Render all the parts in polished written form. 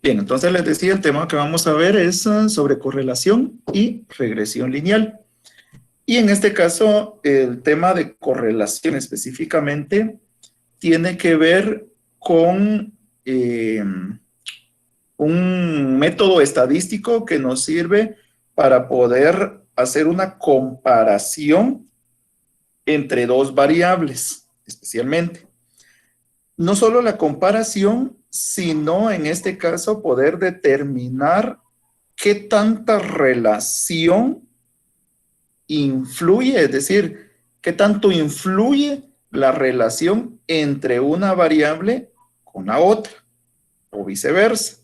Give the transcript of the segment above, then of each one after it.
Bien, entonces les decía, el tema que vamos a ver es sobre correlación y regresión lineal. Y en este caso, el tema de correlación específicamente tiene que ver con un método estadístico que nos sirve para poder hacer una comparación entre dos variables, especialmente. No solo la comparación, sino en este caso poder determinar qué tanta relación influye, es decir, qué tanto influye la relación entre una variable con la otra o viceversa.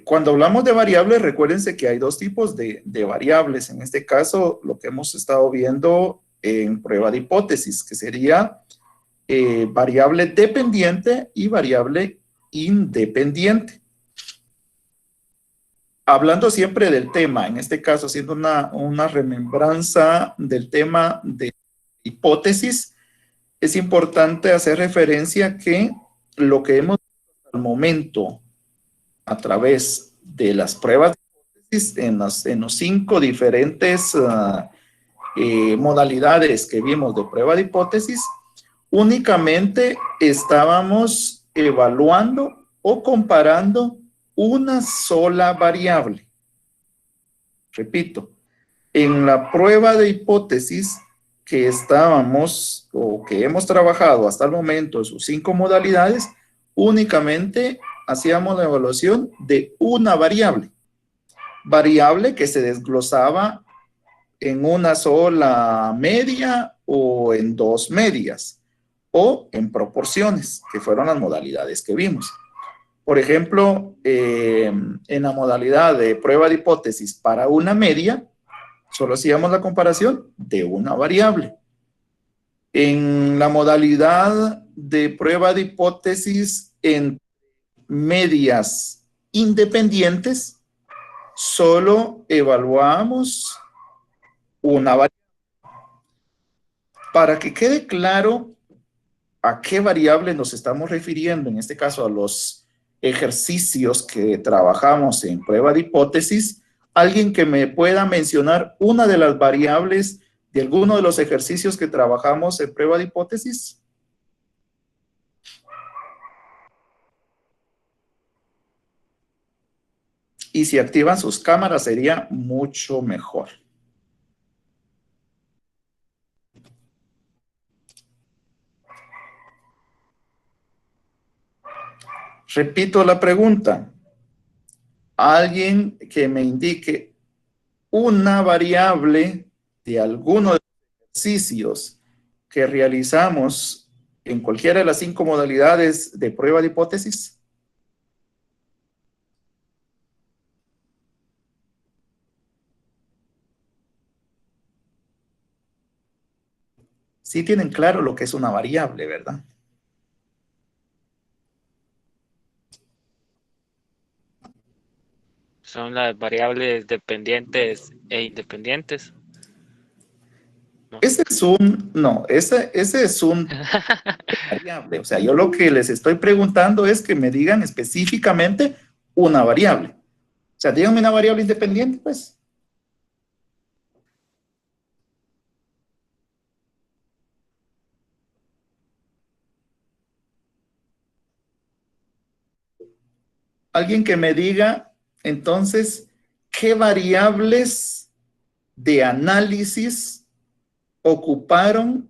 Cuando hablamos de variables, recuérdense que hay dos tipos de variables. En este caso, lo que hemos estado viendo en prueba de hipótesis, que sería variable dependiente y variable independiente. Hablando siempre del tema, en este caso haciendo una remembranza del tema de hipótesis, es importante hacer referencia que lo que hemos visto hasta el momento a través de las pruebas de hipótesis en los 5 diferentes modalidades que vimos de prueba de hipótesis, únicamente estábamos evaluando o comparando una sola variable. Repito, en la prueba de hipótesis que estábamos o que hemos trabajado hasta el momento, sus 5 modalidades, únicamente hacíamos la evaluación de una variable. Variable que se desglosaba en una sola media o en 2 medias o en proporciones, que fueron las modalidades que vimos. Por ejemplo, en la modalidad de prueba de hipótesis para una media, solo hacíamos la comparación de una variable. En la modalidad de prueba de hipótesis en medias independientes, solo evaluamos una variable. Para que quede claro a qué variable nos estamos refiriendo, en este caso a los ejercicios que trabajamos en prueba de hipótesis, alguien que me pueda mencionar una de las variables de alguno de los ejercicios que trabajamos en prueba de hipótesis. Y si activan sus cámaras sería mucho mejor. Repito la pregunta. Alguien que me indique una variable de alguno de los ejercicios que realizamos en cualquiera de las 5 modalidades de prueba de hipótesis. Sí tienen claro lo que es una variable, ¿verdad? Son las variables dependientes e independientes. No. Ese es un, no, ese es un variable. O sea, yo lo que les estoy preguntando es que me digan específicamente una variable. O sea, díganme una variable independiente, pues. Alguien que me diga, entonces, qué variables de análisis ocuparon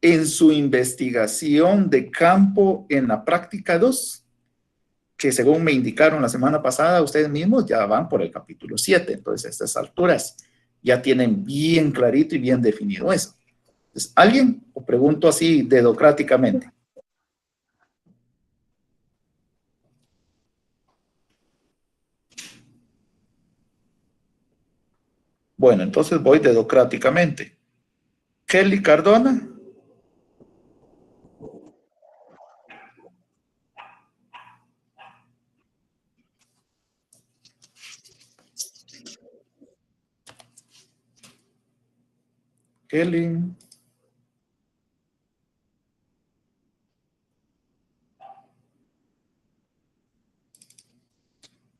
en su investigación de campo en la práctica 2, que según me indicaron la semana pasada, ustedes mismos ya van por el capítulo 7. Entonces, a estas alturas ya tienen bien clarito y bien definido eso. Entonces, ¿alguien? O pregunto así dedocráticamente. Bueno, entonces voy dedocráticamente. Kelly Cardona. Kelly.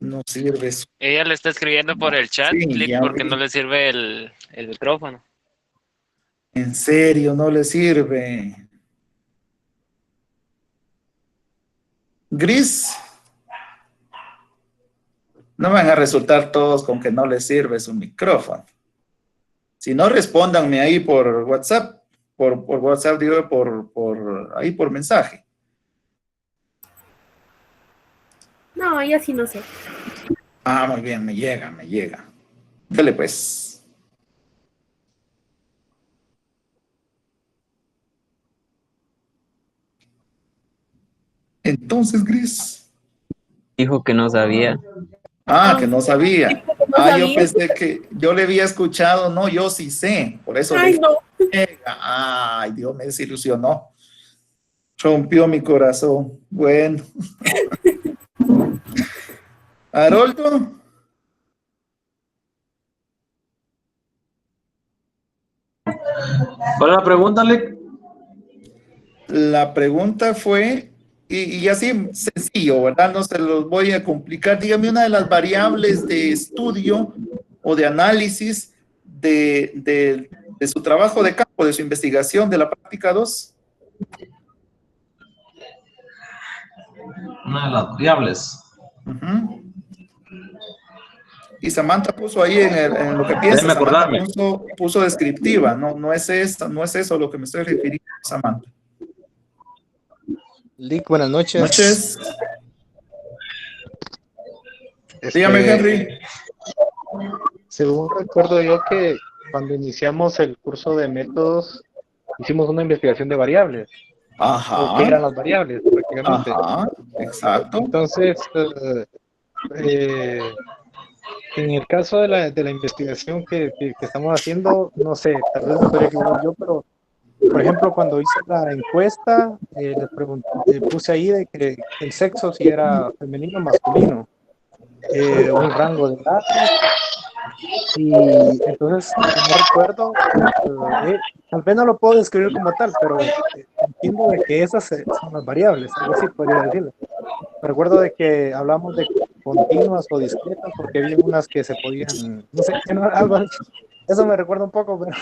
No sirve eso. Ella le está escribiendo por el chat, Sí, Click, ya porque vi. no le sirve el micrófono. En serio, no le sirve. Gris, no van a resultar todos con que no les sirve su micrófono. Si no, respóndanme ahí por WhatsApp. Por WhatsApp, digo, ahí por mensaje. No, yo sí no sé. Ah, muy bien, me llega, me llega. Dale pues. Entonces, Gris. Dijo que no sabía. Ah, que no sabía. Tipo que no Ah, yo sabía. pensé que yo le había escuchado. No, yo sí sé. Por eso le Ay, dije, no. ay, Dios, me desilusionó. Rompió mi corazón. Bueno. Haroldo. ¿Cuál es la pregunta, Lick? La pregunta fue, y así sencillo, ¿verdad? No se los voy a complicar. Dígame una de las variables de estudio o de análisis de su trabajo de campo, de su investigación de la práctica 2. Una de las variables. Ujú. Y Samantha puso ahí en lo que piensa, Déjeme Samantha acordarme. puso descriptiva, no es eso a lo que me estoy refiriendo, Samantha. Lick, buenas noches. Noches. Este, Dígame, Henry. Según recuerdo yo que cuando iniciamos el curso de métodos, hicimos una investigación de variables, o qué Ajá, eran las variables prácticamente. ajá, exacto. Entonces, en el caso de la investigación que estamos haciendo, no sé, tal vez me podría equivocar yo, pero por ejemplo, cuando hice la encuesta, puse ahí de que el sexo si era femenino o masculino, un rango de edad, y entonces no recuerdo, tal vez no lo puedo describir como tal, pero entiendo de que esas son las variables, algo así podría decirlo. Me recuerdo de que hablamos de continuas o discretas, porque había unas que se podían, no sé, algo así. Eso me recuerda un poco, pero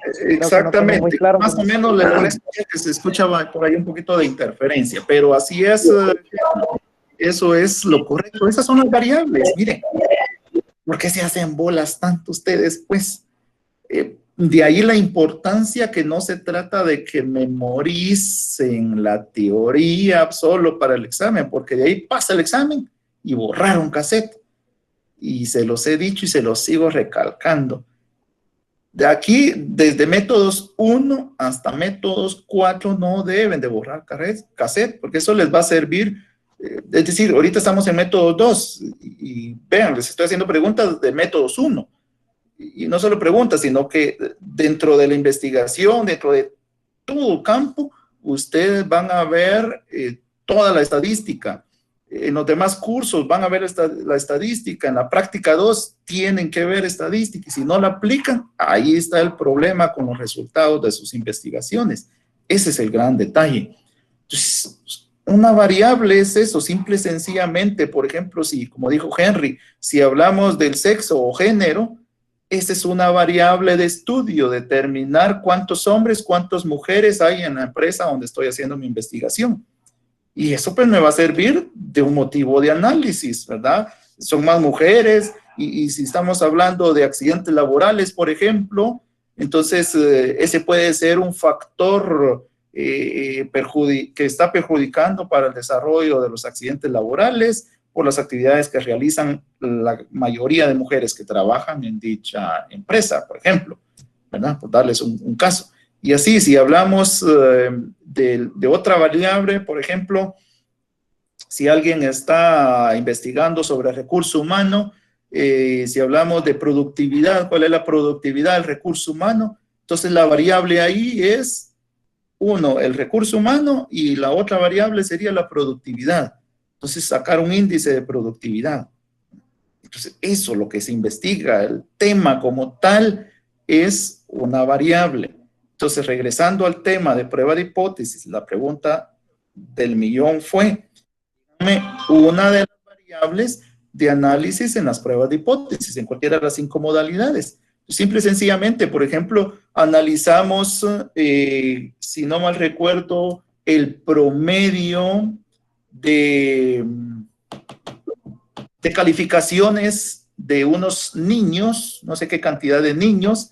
creo que no quedó muy Exactamente, claro. más o menos le logré escuchar que se escucha por ahí un poquito de interferencia, pero así es, eso es lo correcto, esas son las variables, miren, ¿por qué se hacen bolas tanto ustedes? Pues de ahí la importancia que no se trata de que memoricen la teoría solo para el examen, porque de ahí pasa el examen y borraron cassette, y se los he dicho y se los sigo recalcando. De aquí, desde métodos 1 hasta métodos 4, no deben de borrar cassette, porque eso les va a servir. Es decir, ahorita estamos en método 2 y vean, les estoy haciendo preguntas de métodos 1. Y no solo preguntas, sino que dentro de la investigación, dentro de todo campo, ustedes van a ver toda la estadística. En los demás cursos van a ver la estadística, en la práctica 2 tienen que ver estadística y si no la aplican, ahí está el problema con los resultados de sus investigaciones. Ese es el gran detalle. Entonces, una variable es eso, simple y sencillamente, por ejemplo, si, como dijo Henry, si hablamos del sexo o género, esa es una variable de estudio, determinar cuántos hombres, cuántas mujeres hay en la empresa donde estoy haciendo mi investigación. Y eso pues me va a servir de un motivo de análisis, ¿verdad? Son más mujeres y si estamos hablando de accidentes laborales, por ejemplo, entonces ese puede ser un factor que está perjudicando para el desarrollo de los accidentes laborales por las actividades que realizan la mayoría de mujeres que trabajan en dicha empresa, por ejemplo, ¿verdad? Por darles un caso. Y así, si hablamos de otra variable, por ejemplo, si alguien está investigando sobre recurso humano, si hablamos de productividad, ¿cuál es la productividad del recurso humano? Entonces la variable ahí es, uno, el recurso humano y la otra variable sería la productividad. Entonces sacar un índice de productividad. Entonces eso es lo que se investiga, el tema como tal es una variable. Entonces, regresando al tema de prueba de hipótesis, la pregunta del millón fue, una de las variables de análisis en las pruebas de hipótesis, en cualquiera de las 5 modalidades. Simple y sencillamente, por ejemplo, analizamos, si no mal recuerdo, el promedio de calificaciones de unos niños, no sé qué cantidad de niños,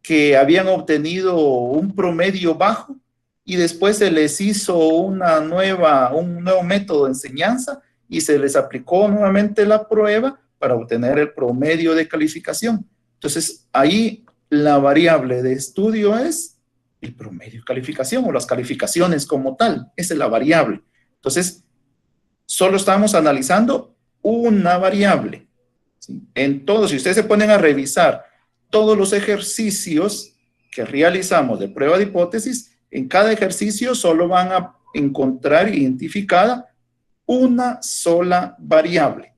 que habían obtenido un promedio bajo y después se les hizo un nuevo método de enseñanza y se les aplicó nuevamente la prueba para obtener el promedio de calificación. Entonces, ahí la variable de estudio es el promedio de calificación o las calificaciones como tal. Esa es la variable. Entonces, solo estamos analizando una variable. ¿Sí? En todo, si ustedes se ponen a revisar todos los ejercicios que realizamos de prueba de hipótesis, en cada ejercicio solo van a encontrar identificada una sola variable.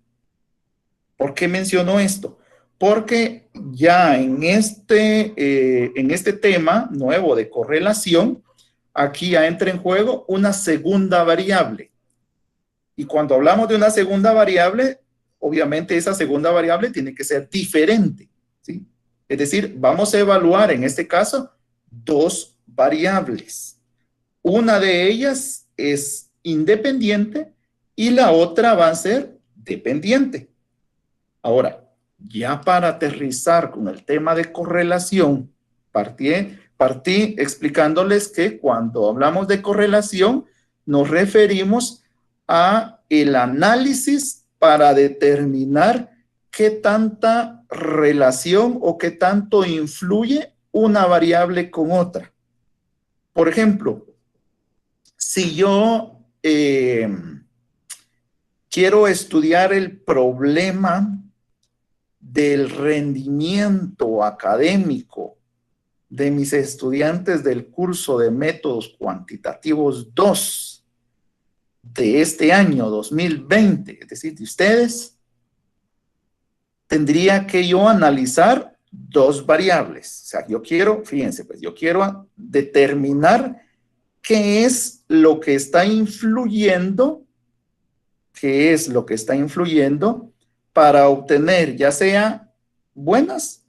¿Por qué menciono esto? Porque ya en este tema nuevo de correlación, aquí ya entra en juego una segunda variable. Y cuando hablamos de una segunda variable, obviamente esa segunda variable tiene que ser diferente, ¿sí? Es decir, vamos a evaluar en este caso 2 variables. Una de ellas es independiente y la otra va a ser dependiente. Ahora, ya para aterrizar con el tema de correlación, partí explicándoles que cuando hablamos de correlación nos referimos a el análisis para determinar qué tanta relación o qué tanto influye una variable con otra. Por ejemplo, si yo quiero estudiar el problema del rendimiento académico de mis estudiantes del curso de métodos cuantitativos 2 de este año 2020, es decir, de ustedes, tendría que yo analizar 2 variables. O sea, yo quiero, fíjense, pues yo quiero determinar qué es lo que está influyendo, para obtener ya sea buenas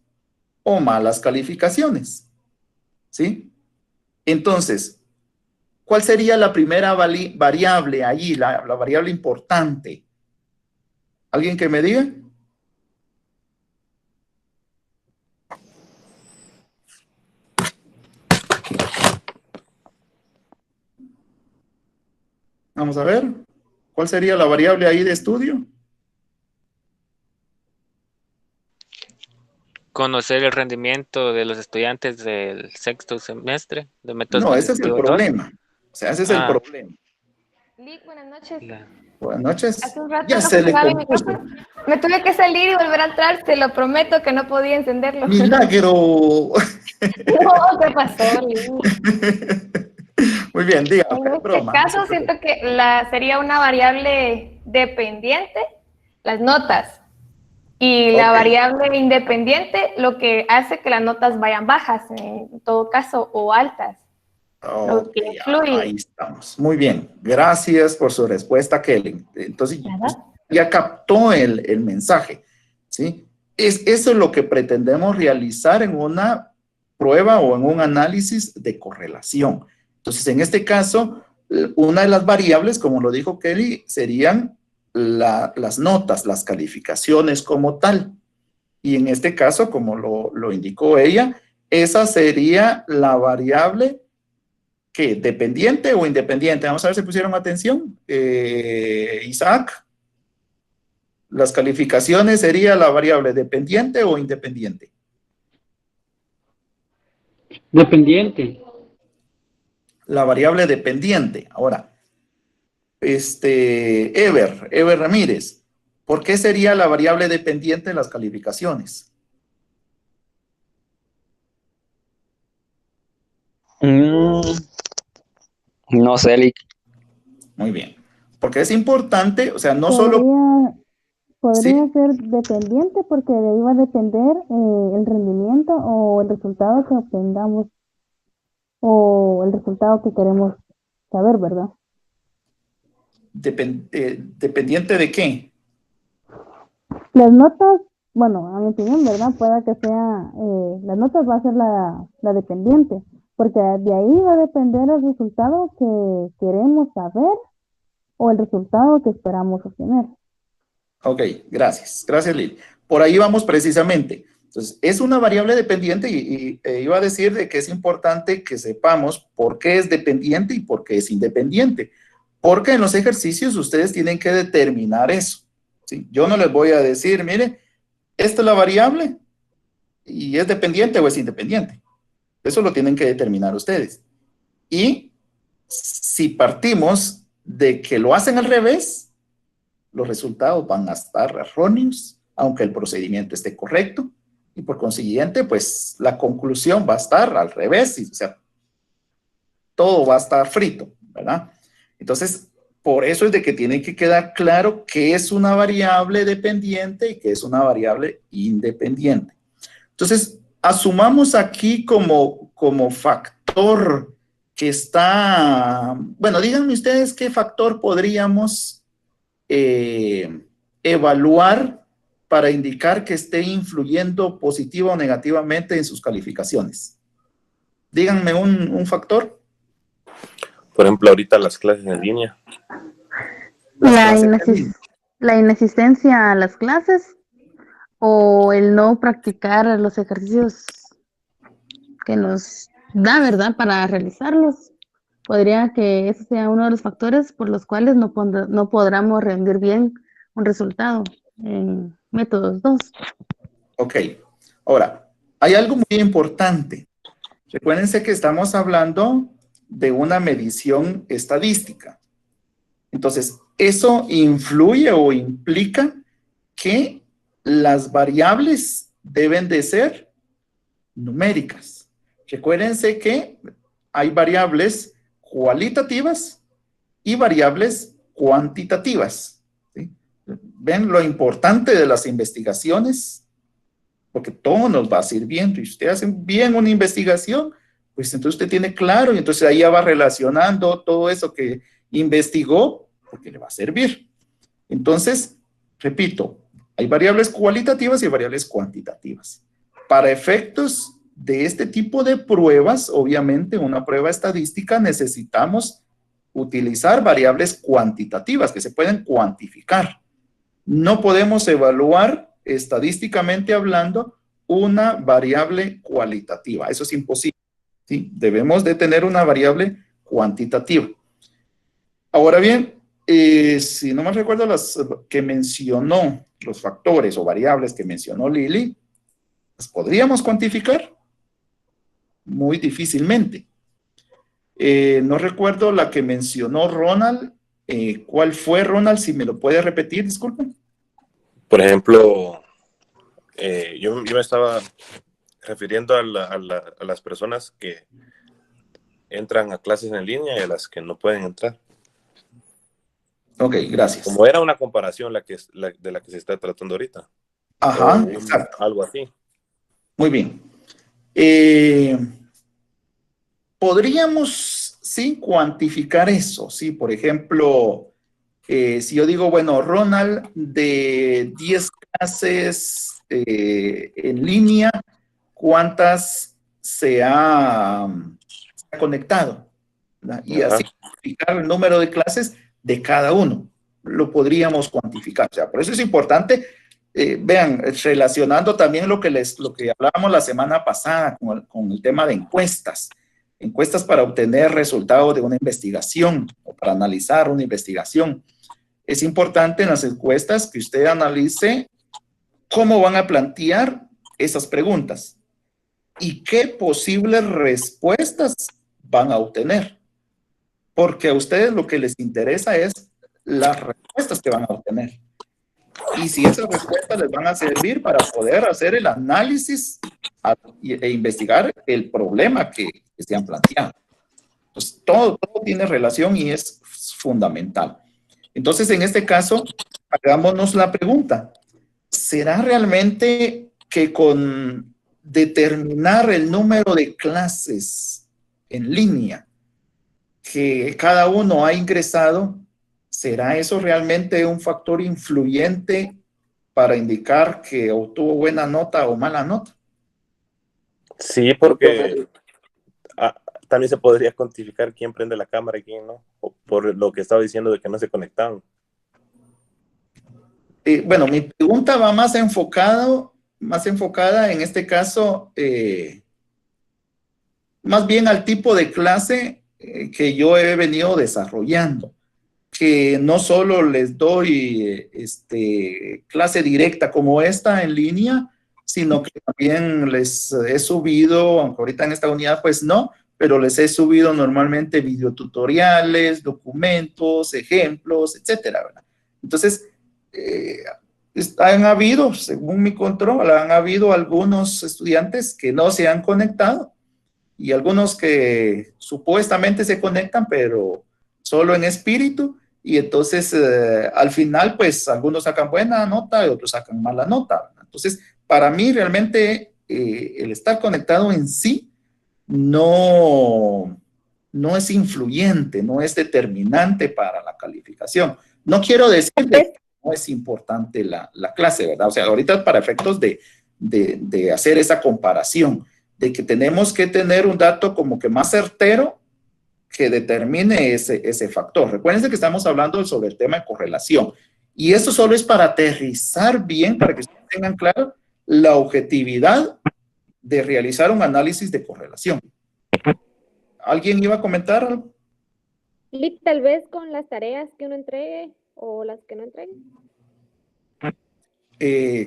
o malas calificaciones, ¿sí? Entonces, ¿cuál sería la primera variable ahí, la variable importante? ¿Alguien que me diga? Vamos a ver. ¿Cuál sería la variable ahí de estudio? Conocer el rendimiento de los estudiantes del 6º semestre de métodos No, ese es el cuantitativos 2. problema. O sea, ese es el problema. Lick, buenas noches. Buenas noches. Hace un rato Ya no se le funcionaba mi compuso. micrófono. Me tuve que salir y volver a entrar, te lo prometo que no podía encenderlo. ¡Milagro! No, ¿qué pasó, Lick? Muy bien, dígame. En este caso, siento que sería una variable dependiente, las notas. Y la variable independiente, lo que hace que las notas vayan bajas, en todo caso, o altas. Lo que influye. Ahí estamos. Muy bien. Gracias por su respuesta, Kelly. Entonces, ya captó el mensaje, ¿sí? Eso es lo que pretendemos realizar en una prueba o en un análisis de correlación. Entonces, en este caso, una de las variables, como lo dijo Kelly, serían las notas, las calificaciones como tal. Y en este caso, como lo indicó ella, esa sería la variable que dependiente o independiente. Vamos a ver si pusieron atención. Isaac, las calificaciones sería la variable dependiente o independiente. Dependiente. La variable dependiente. Ahora, Ever Ramírez, ¿por qué sería la variable dependiente de las calificaciones? No sé, Lick. Muy bien. Porque es importante, o sea, no solo... Podría ser dependiente porque de ahí va a depender el rendimiento o el resultado que obtengamos o el resultado que queremos saber, ¿verdad? ¿Dependiente de qué? Las notas, bueno, a mi opinión, ¿verdad? Pueda que sea, las notas va a ser la dependiente, porque de ahí va a depender el resultado que queremos saber o el resultado que esperamos obtener. Ok, gracias. Gracias, Lili. Por ahí vamos precisamente. Entonces, es una variable dependiente y iba a decir de que es importante que sepamos por qué es dependiente y por qué es independiente. Porque en los ejercicios ustedes tienen que determinar eso. ¿Sí? Yo no les voy a decir, mire, esta es la variable y es dependiente o es independiente. Eso lo tienen que determinar ustedes. Y si partimos de que lo hacen al revés, los resultados van a estar erróneos, aunque el procedimiento esté correcto, y por consiguiente, pues la conclusión va a estar al revés, o sea, todo va a estar frito, ¿verdad? Entonces, por eso es de que tiene que quedar claro qué es una variable dependiente y qué es una variable independiente. Entonces, asumamos aquí como factor que está, bueno, díganme ustedes qué factor podríamos evaluar para indicar que esté influyendo positiva o negativamente en sus calificaciones. Díganme un factor. Por ejemplo, ahorita las clases en línea. La inexistencia a las clases o el no practicar los ejercicios que nos da, ¿verdad?, para realizarlos. Podría que ese sea uno de los factores por los cuales no podamos rendir bien un resultado en métodos 2. Ok. Ahora, hay algo muy importante. Recuérdense que estamos hablando de una medición estadística. Entonces, eso influye o implica que las variables deben de ser numéricas. Recuérdense que hay variables cualitativas y variables cuantitativas. ¿Sí? ¿Ven lo importante de las investigaciones? Porque todo nos va sirviendo. Y si usted hace bien una investigación, pues entonces usted tiene claro y entonces ahí ya va relacionando todo eso que investigó porque le va a servir. Entonces, repito, hay variables cualitativas y variables cuantitativas. Para efectos de este tipo de pruebas, obviamente una prueba estadística necesitamos utilizar variables cuantitativas que se pueden cuantificar. No podemos evaluar estadísticamente hablando una variable cualitativa. Eso es imposible. ¿Sí? Debemos de tener una variable cuantitativa. Ahora bien, si no me recuerdo las que mencionó, los factores o variables que mencionó Lili, ¿las podríamos cuantificar? Muy difícilmente. No recuerdo la que mencionó Ronald. ¿Cuál fue, Ronald? Si me lo puede repetir, disculpen. Por ejemplo, yo me estaba refiriendo a las personas que entran a clases en línea y a las que no pueden entrar. Ok, gracias. Como era una comparación de la que se está tratando ahorita. Ajá, exacto. Algo así. Muy bien. Podríamos, sí, cuantificar eso. Sí, por ejemplo, si yo digo, bueno, Ronald, de 10 clases en línea, ¿cuántas se ha conectado? ¿Verdad? Y así cuantificar el número de clases de cada uno. Lo podríamos cuantificar. O sea, por eso es importante, vean, relacionando también lo que hablábamos la semana pasada con el tema de encuestas. Encuestas para obtener resultados de una investigación o para analizar una investigación. Es importante en las encuestas que usted analice cómo van a plantear esas preguntas y qué posibles respuestas van a obtener. Porque a ustedes lo que les interesa es las respuestas que van a obtener. Y si esas respuestas les van a servir para poder hacer el análisis e investigar el problema que se han planteado. Entonces, todo tiene relación y es fundamental. Entonces, en este caso, hagámonos la pregunta. ¿Será realmente que con determinar el número de clases en línea que cada uno ha ingresado, será eso realmente un factor influyente para indicar que obtuvo buena nota o mala nota. Sí, porque también se podría cuantificar quién prende la cámara y quién no, o por lo que estaba diciendo de que no se conectaban. Bueno, mi pregunta va más enfocada en este caso, más bien al tipo de clase que yo he venido desarrollando, que no solo les doy clase directa como esta en línea, sino que también les he subido, aunque ahorita en esta unidad pues no, pero les he subido normalmente videotutoriales, documentos, ejemplos, etcétera, ¿verdad? Entonces, han habido, según mi control, han habido algunos estudiantes que no se han conectado y algunos que supuestamente se conectan, pero solo en espíritu, y entonces al final, pues algunos sacan buena nota y otros sacan mala nota. Entonces, para mí realmente el estar conectado en sí no es influyente, no es determinante para la calificación. No quiero decir que no es importante la clase, ¿verdad? O sea, ahorita para efectos de hacer esa comparación, de que tenemos que tener un dato como que más certero que determine ese factor. Recuérdense que estamos hablando sobre el tema de correlación. Y esto solo es para aterrizar bien, para que ustedes tengan claro la objetividad de realizar un análisis de correlación. ¿Alguien iba a comentar algo? Lick, tal vez con las tareas que uno entregue o las que no entregue.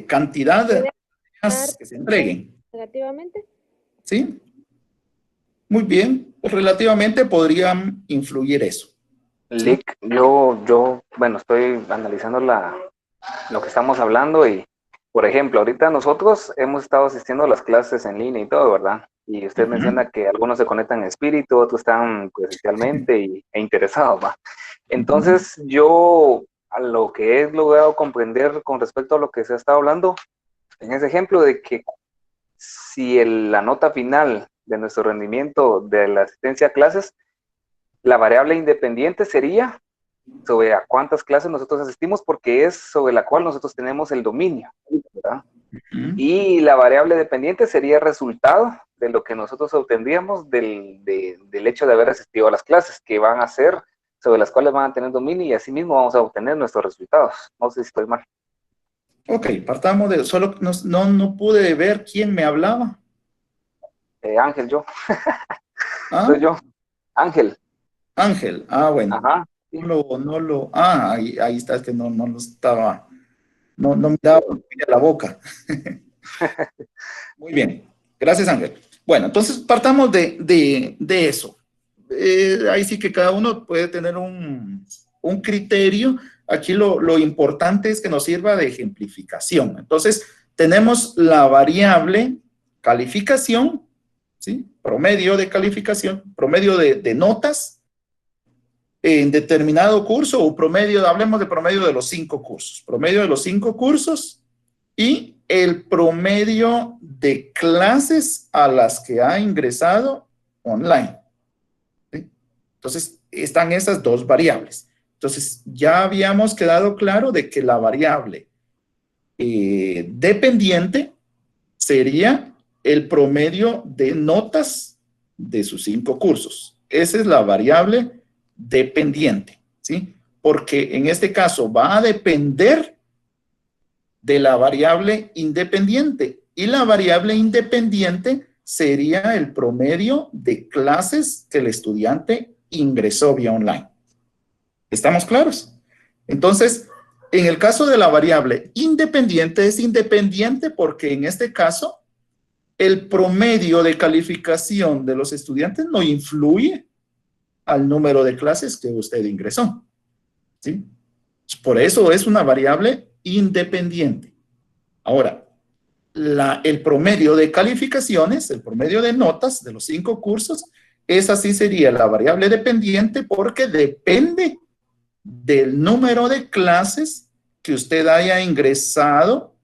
Cantidad de tareas que se entreguen. Negativamente. ¿Sí? Muy bien. Pues relativamente podrían influir eso. Lick, yo, bueno, estoy analizando lo que estamos hablando y, por ejemplo, ahorita nosotros hemos estado asistiendo a las clases en línea y todo, ¿verdad? Y usted menciona que algunos se conectan en espíritu, otros están presencialmente e interesados, ¿va? Entonces, yo a lo que he logrado comprender con respecto a lo que se ha estado hablando, en ese ejemplo de que si la nota final de nuestro rendimiento de la asistencia a clases, la variable independiente sería sobre a cuántas clases nosotros asistimos, porque es sobre la cual nosotros tenemos el dominio, ¿verdad? Y la variable dependiente sería el resultado de lo que nosotros obtendríamos del hecho de haber asistido a las clases, que van a ser sobre las cuales van a tener dominio, y así mismo vamos a obtener nuestros resultados. No sé si estoy mal. Ok, partamos de, solo no pude ver quién me hablaba. Ángel, yo. ¿Ah? Soy yo. Ángel. Ángel, bueno. Ajá. Ahí está, es que no lo estaba, no me daba la boca. Muy bien, gracias Ángel. Bueno, entonces partamos de eso. Ahí sí que cada uno puede tener un criterio. Aquí lo importante es que nos sirva de ejemplificación. Entonces, tenemos la variable calificación, ¿sí? Promedio de calificación, promedio de notas en determinado curso, o promedio, hablemos de promedio de los 5 cursos, promedio de los 5 cursos y el promedio de clases a las que ha ingresado online. ¿Sí? Entonces, están esas dos variables. Entonces, ya habíamos quedado claro de que la variable dependiente sería el promedio de notas de sus 5 cursos. Esa es la variable dependiente, ¿sí? Porque en este caso va a depender de la variable independiente, y la variable independiente sería el promedio de clases que el estudiante ingresó vía online. ¿Estamos claros? Entonces, en el caso de la variable independiente, es independiente porque en este caso el promedio de calificación de los estudiantes no influye al número de clases que usted ingresó, ¿sí? Por eso es una variable independiente. Ahora, el promedio de calificaciones, el promedio de notas de los 5 cursos, esa sí sería la variable dependiente porque depende del número de clases que usted haya ingresado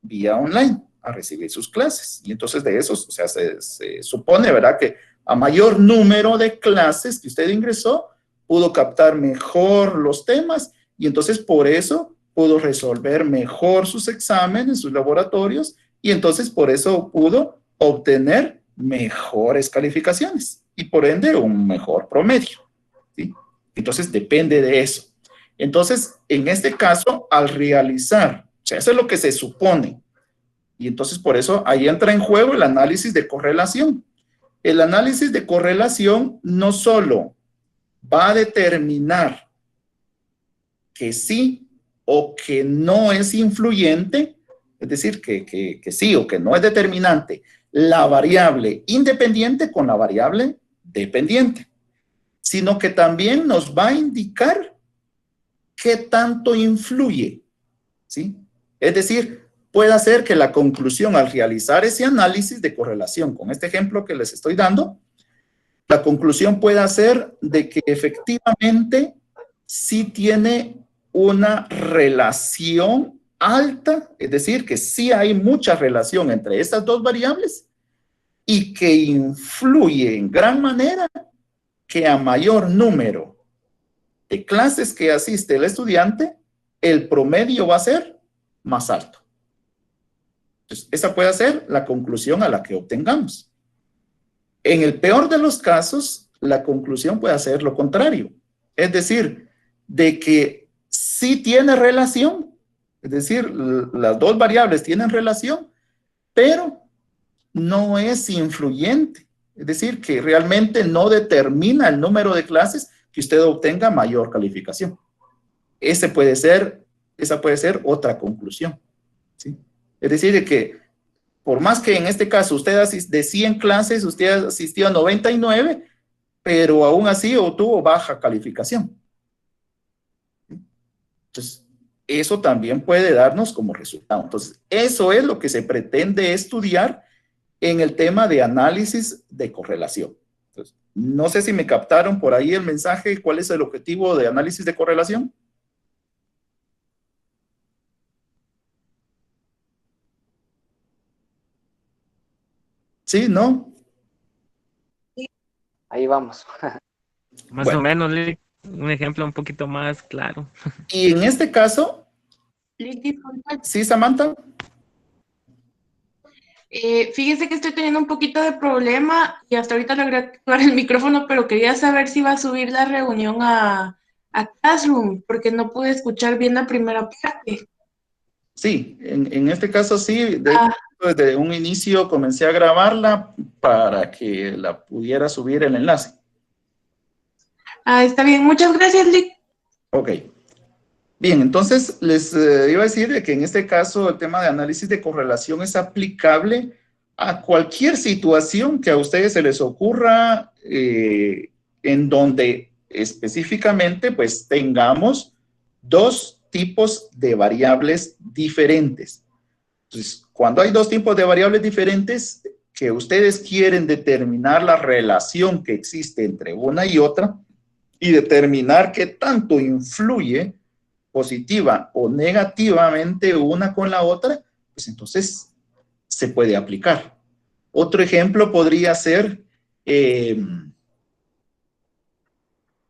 vía online a recibir sus clases. Y entonces de eso, o sea, se supone, ¿verdad?, que a mayor número de clases que usted ingresó, pudo captar mejor los temas, y entonces por eso pudo resolver mejor sus exámenes, sus laboratorios, y entonces por eso pudo obtener mejores calificaciones y por ende un mejor promedio, ¿sí? Entonces depende de eso. Entonces, en este caso, al realizar, o sea, eso es lo que se supone, y entonces por eso ahí entra en juego el análisis de correlación. El análisis de correlación no solo va a determinar que sí o que no es influyente, es decir, que sí o que no es determinante, la variable independiente con la variable dependiente, sino que también nos va a indicar qué tanto influye, ¿sí? Es decir, puede hacer que la conclusión al realizar ese análisis de correlación, con este ejemplo que les estoy dando, la conclusión puede ser de que efectivamente sí tiene una relación alta, es decir, que sí hay mucha relación entre estas dos variables y que influye en gran manera que a mayor número de clases que asiste el estudiante, el promedio va a ser más alto. Entonces, esa puede ser la conclusión a la que obtengamos. En el peor de los casos, la conclusión puede ser lo contrario. Es decir, de que sí tiene relación, es decir, las dos variables tienen relación, pero no es influyente. Es decir, que realmente no determina el número de clases que usted obtenga mayor calificación. Esa puede ser otra conclusión, ¿sí? Es decir, que por más que en este caso usted de 100 clases, usted asistió a 99, pero aún así obtuvo baja calificación. Entonces, eso también puede darnos como resultado. Entonces, eso es lo que se pretende estudiar en el tema de análisis de correlación. Entonces, no sé si me captaron por ahí el mensaje, ¿cuál es el objetivo de análisis de correlación? ¿Sí? ¿No? Ahí vamos. Más Bueno. o menos, un ejemplo un poquito más claro. Y en este caso, ¿sí, Samantha? Fíjese que estoy teniendo un poquito de problema y hasta ahorita logré activar el micrófono, pero quería saber si iba a subir la reunión a Classroom, porque no pude escuchar bien la primera parte. Sí, en este caso sí, desde un inicio comencé a grabarla para que la pudiera subir el enlace. Está bien, muchas gracias, Lick. Ok. Bien, entonces les iba a decir de que en este caso el tema de análisis de correlación es aplicable a cualquier situación que a ustedes se les ocurra en donde específicamente pues tengamos dos tipos de variables diferentes. Entonces, cuando hay dos tipos de variables diferentes que ustedes quieren determinar la relación que existe entre una y otra y determinar qué tanto influye positiva o negativamente una con la otra, pues entonces se puede aplicar. Otro ejemplo podría ser,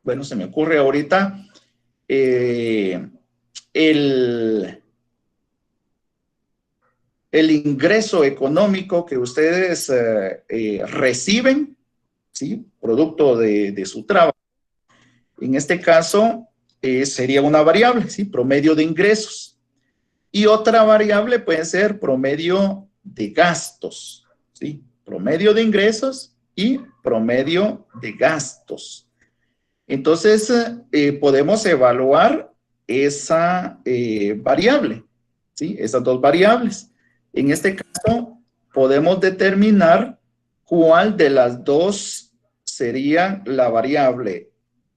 bueno, se me ocurre ahorita, el ingreso económico que ustedes reciben, ¿sí? Producto de su trabajo. En este caso, sería una variable, ¿sí? Promedio de ingresos. Y otra variable puede ser promedio de gastos, ¿sí? Promedio de ingresos y promedio de gastos. Entonces, podemos evaluar esa variable, ¿sí? Esas dos variables. En este caso, podemos determinar cuál de las dos sería la variable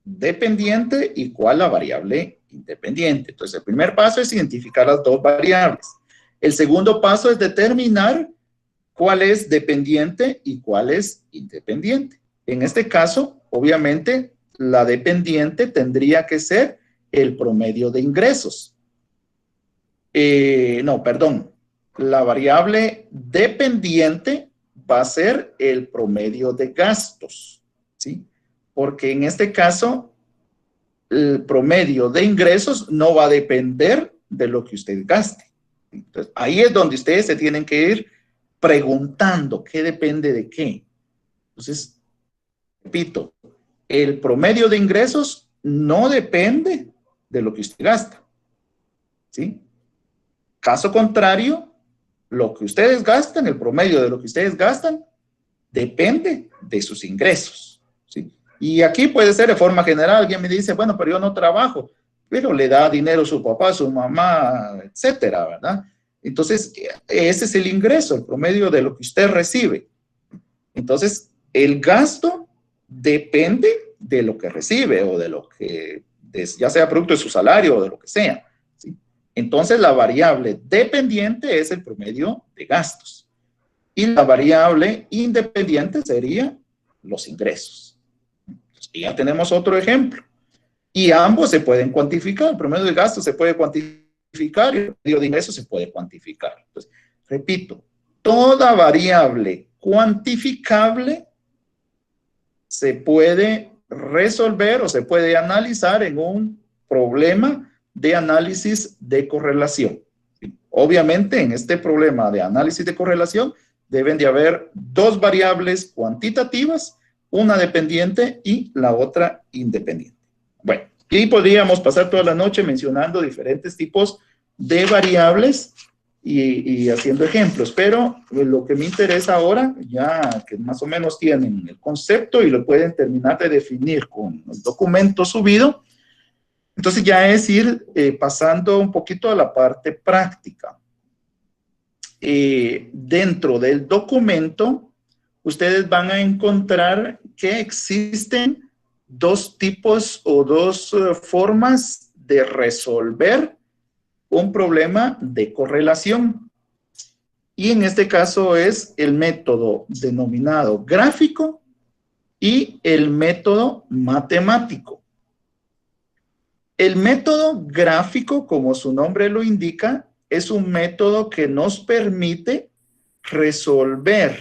dependiente y cuál la variable independiente. Entonces, el primer paso es identificar las dos variables. El segundo paso es determinar cuál es dependiente y cuál es independiente. En este caso, obviamente, la dependiente tendría que ser el promedio de ingresos. La variable dependiente va a ser el promedio de gastos, ¿sí? Porque en este caso, el promedio de ingresos no va a depender de lo que usted gaste. Entonces, ahí es donde ustedes se tienen que ir preguntando qué depende de qué. Entonces, repito, el promedio de ingresos no depende de lo que usted gasta, ¿sí? Caso contrario, lo que ustedes gastan, el promedio de lo que ustedes gastan, depende de sus ingresos, ¿sí? Y aquí puede ser de forma general. Alguien me dice, bueno, pero yo no trabajo, pero le da dinero a su papá, a su mamá, etcétera, ¿verdad? Entonces, ese es el ingreso, el promedio de lo que usted recibe. Entonces, el gasto depende de lo que recibe o de lo que, ya sea producto de su salario o de lo que sea, ¿sí? Entonces, la variable dependiente es el promedio de gastos. Y la variable independiente sería los ingresos. Entonces, ya tenemos otro ejemplo. Y ambos se pueden cuantificar. El promedio de gastos se puede cuantificar y el promedio de ingresos se puede cuantificar. Entonces, repito, toda variable cuantificable se puede resolver o se puede analizar en un problema de análisis de correlación. Obviamente, en este problema de análisis de correlación deben de haber dos variables cuantitativas, una dependiente y la otra independiente. Bueno, y podríamos pasar toda la noche mencionando diferentes tipos de variables y haciendo ejemplos, pero lo que me interesa ahora, ya que más o menos tienen el concepto y lo pueden terminar de definir con el documento subido, entonces ya es ir pasando un poquito a la parte práctica. Dentro del documento, ustedes van a encontrar que existen dos tipos o dos formas de resolver un problema de correlación. Y en este caso es el método denominado gráfico y el método matemático. El método gráfico, como su nombre lo indica, es un método que nos permite resolver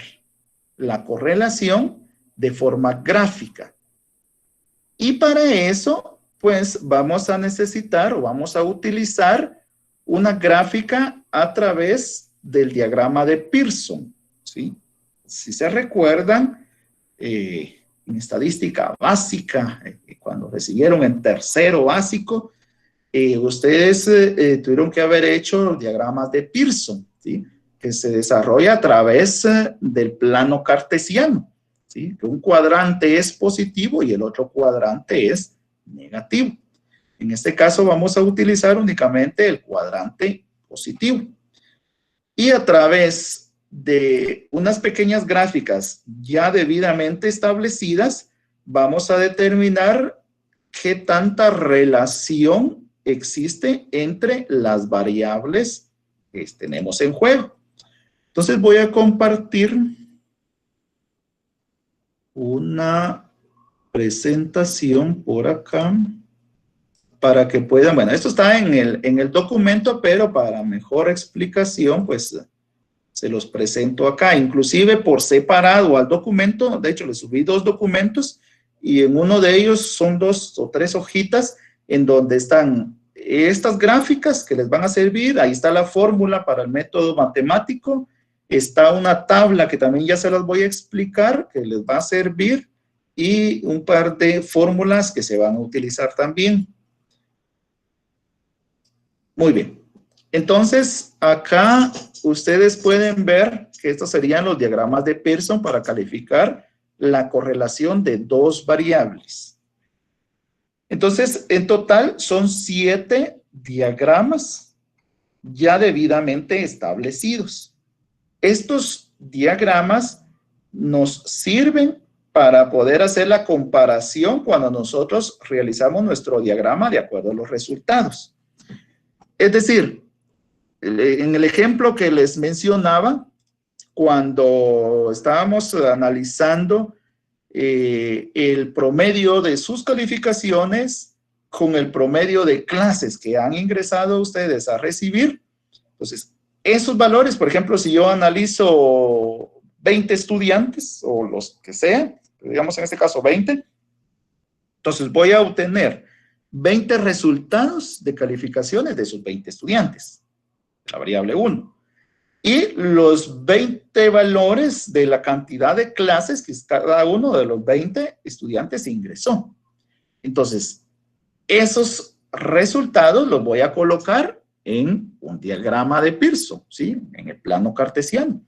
la correlación de forma gráfica. Y para eso, pues vamos a necesitar o vamos a utilizar una gráfica a través del diagrama de Pearson, ¿sí? Si se recuerdan, en estadística básica, cuando recibieron en tercero básico, ustedes tuvieron que haber hecho diagramas de Pearson, ¿sí? Que se desarrolla a través del plano cartesiano, ¿sí? Que un cuadrante es positivo y el otro cuadrante es negativo. En este caso vamos a utilizar únicamente el cuadrante positivo. Y a través de unas pequeñas gráficas ya debidamente establecidas, vamos a determinar qué tanta relación existe entre las variables que tenemos en juego. Entonces voy a compartir una presentación por acá para que puedan, bueno, esto está en el documento, pero para mejor explicación, pues se los presento acá, inclusive por separado al documento. De hecho, le subí dos documentos y en uno de ellos son 2 o 3 hojitas en donde están estas gráficas que les van a servir. Ahí está la fórmula para el método matemático. Está una tabla que también ya se las voy a explicar, que les va a servir, y un par de fórmulas que se van a utilizar también. Muy bien. Entonces, acá ustedes pueden ver que estos serían los diagramas de Pearson para calificar la correlación de dos variables. Entonces, en total son 7 diagramas ya debidamente establecidos. Estos diagramas nos sirven para poder hacer la comparación cuando nosotros realizamos nuestro diagrama de acuerdo a los resultados. Es decir, en el ejemplo que les mencionaba, cuando estábamos analizando el promedio de sus calificaciones con el promedio de clases que han ingresado ustedes a recibir, entonces, esos valores, por ejemplo, si yo analizo 20 estudiantes o los que sean, digamos en este caso 20, entonces voy a obtener 20 resultados de calificaciones de esos 20 estudiantes, la variable 1. Y los 20 valores de la cantidad de clases que cada uno de los 20 estudiantes ingresó. Entonces, esos resultados los voy a colocar en un diagrama de Pearson, ¿sí? En el plano cartesiano.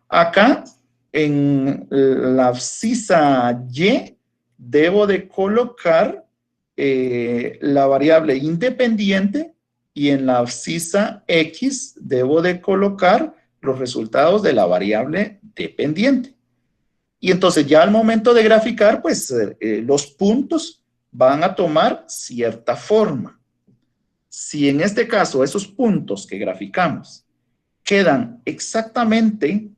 Acá, en la abscisa Y, debo de colocar la variable independiente, y en la abscisa X debo de colocar los resultados de la variable dependiente. Y entonces ya al momento de graficar, pues los puntos van a tomar cierta forma. Si en este caso esos puntos que graficamos quedan exactamente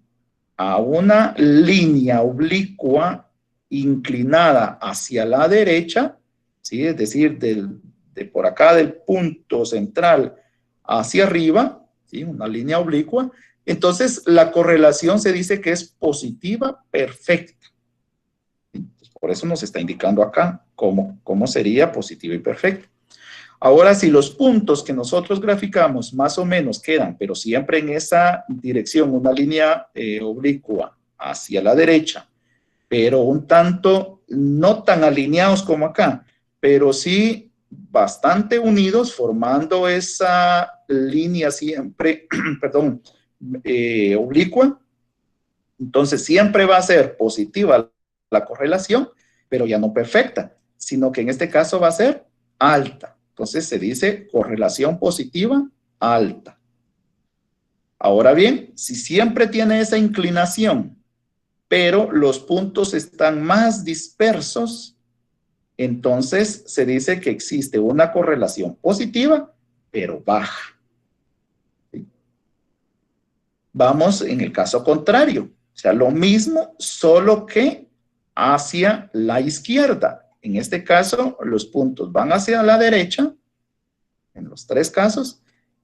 a una línea oblicua inclinada hacia la derecha, ¿sí? Es decir, de por acá del punto central hacia arriba, ¿sí? Una línea oblicua, entonces la correlación se dice que es positiva perfecta. Por eso nos está indicando acá cómo sería positiva y perfecta. Ahora, si los puntos que nosotros graficamos más o menos quedan, pero siempre en esa dirección, una línea oblicua hacia la derecha, pero un tanto no tan alineados como acá, pero sí bastante unidos, formando esa línea siempre, perdón, oblicua, entonces siempre va a ser positiva la correlación, pero ya no perfecta, sino que en este caso va a ser alta. Entonces se dice correlación positiva alta. Ahora bien, si siempre tiene esa inclinación, pero los puntos están más dispersos, entonces se dice que existe una correlación positiva, pero baja. ¿Sí? Vamos en el caso contrario, o sea, lo mismo, solo que hacia la izquierda. En este caso, los puntos van hacia la derecha, en los 3 casos,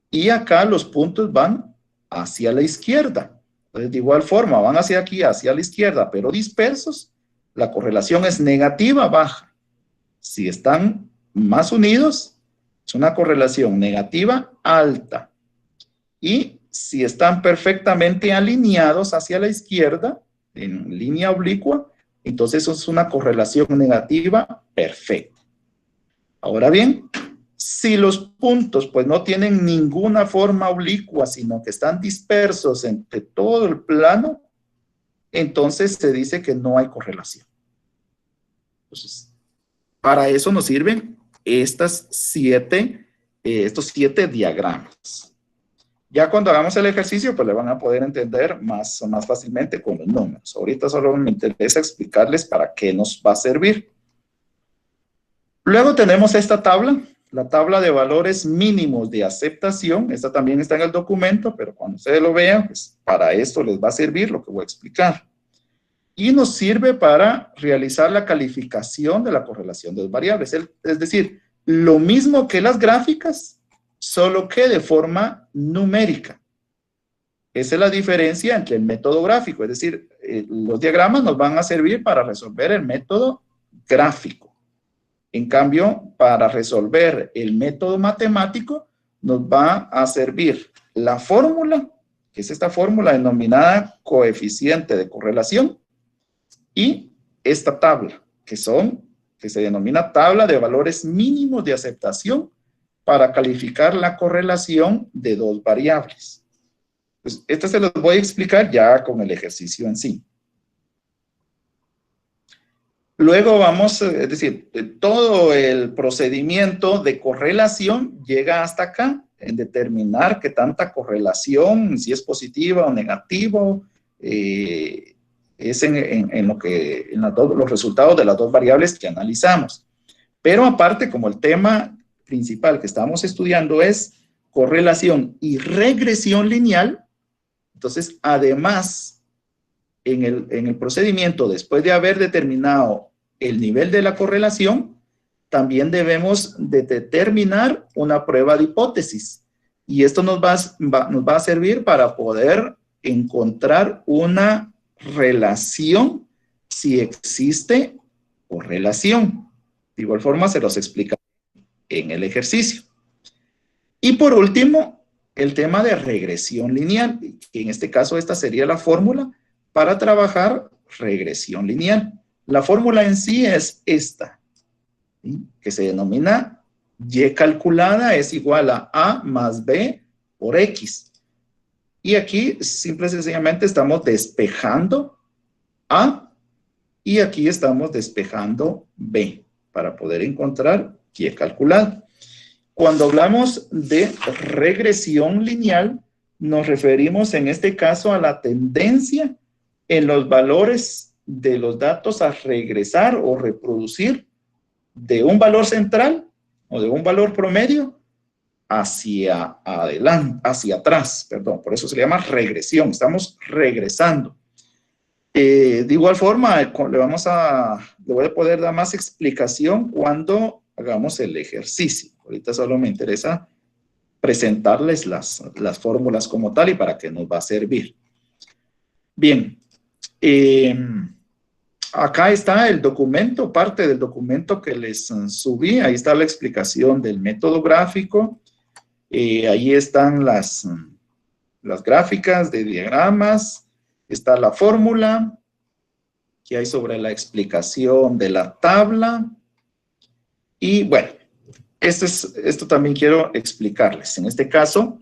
y acá los puntos van hacia la izquierda. Entonces, de igual forma, van hacia aquí, hacia la izquierda, pero dispersos, la correlación es negativa, baja. Si están más unidos, es una correlación negativa alta. Y si están perfectamente alineados hacia la izquierda, en línea oblicua, entonces eso es una correlación negativa perfecta. Ahora bien, si los puntos pues no tienen ninguna forma oblicua, sino que están dispersos entre todo el plano, entonces se dice que no hay correlación. Entonces, para eso nos sirven estos 7 diagramas. Ya cuando hagamos el ejercicio, pues le van a poder entender más fácilmente con los números. Ahorita solo me interesa explicarles para qué nos va a servir. Luego tenemos esta tabla, la tabla de valores mínimos de aceptación. Esta también está en el documento, pero cuando ustedes lo vean, pues para esto les va a servir lo que voy a explicar. Y nos sirve para realizar la calificación de la correlación de dos variables. Es decir, lo mismo que las gráficas, solo que de forma numérica. Esa es la diferencia entre el método gráfico, es decir, los diagramas nos van a servir para resolver el método gráfico. En cambio, para resolver el método matemático, nos va a servir la fórmula, que es esta fórmula denominada coeficiente de correlación, y esta tabla, que se denomina tabla de valores mínimos de aceptación para calificar la correlación de dos variables. Pues esta se los voy a explicar ya con el ejercicio en sí. Luego vamos, es decir, todo el procedimiento de correlación llega hasta acá, en determinar qué tanta correlación, si es positiva o negativa, es en los resultados de las dos variables que analizamos. Pero aparte, como el tema principal que estamos estudiando es correlación y regresión lineal, entonces además en el procedimiento, después de haber determinado el nivel de la correlación, también debemos de determinar una prueba de hipótesis. Y esto nos va a servir para poder encontrar una relación si existe correlación. De igual forma se los explica. en el ejercicio. Y por último, el tema de regresión lineal, que en este caso esta sería la fórmula para trabajar regresión lineal. La fórmula en sí es esta, ¿sí? Que se denomina y calculada es igual a A más B por X. Y aquí simple y sencillamente estamos despejando A y aquí estamos despejando B para poder encontrar y calculada. Cuando hablamos de regresión lineal, nos referimos en este caso a la tendencia en los valores de los datos a regresar o reproducir de un valor central o de un valor promedio hacia adelante, hacia atrás, perdón, por eso se le llama regresión, estamos regresando. De igual forma, le voy a poder dar más explicación cuando hagamos el ejercicio. Ahorita solo me interesa presentarles las fórmulas como tal y para qué nos va a servir. Bien, acá está el documento, parte del documento que les subí. Ahí está la explicación del método gráfico. Ahí están las gráficas de diagramas. Está la fórmula que hay sobre la explicación de la tabla. Y bueno, esto también quiero explicarles. En este caso,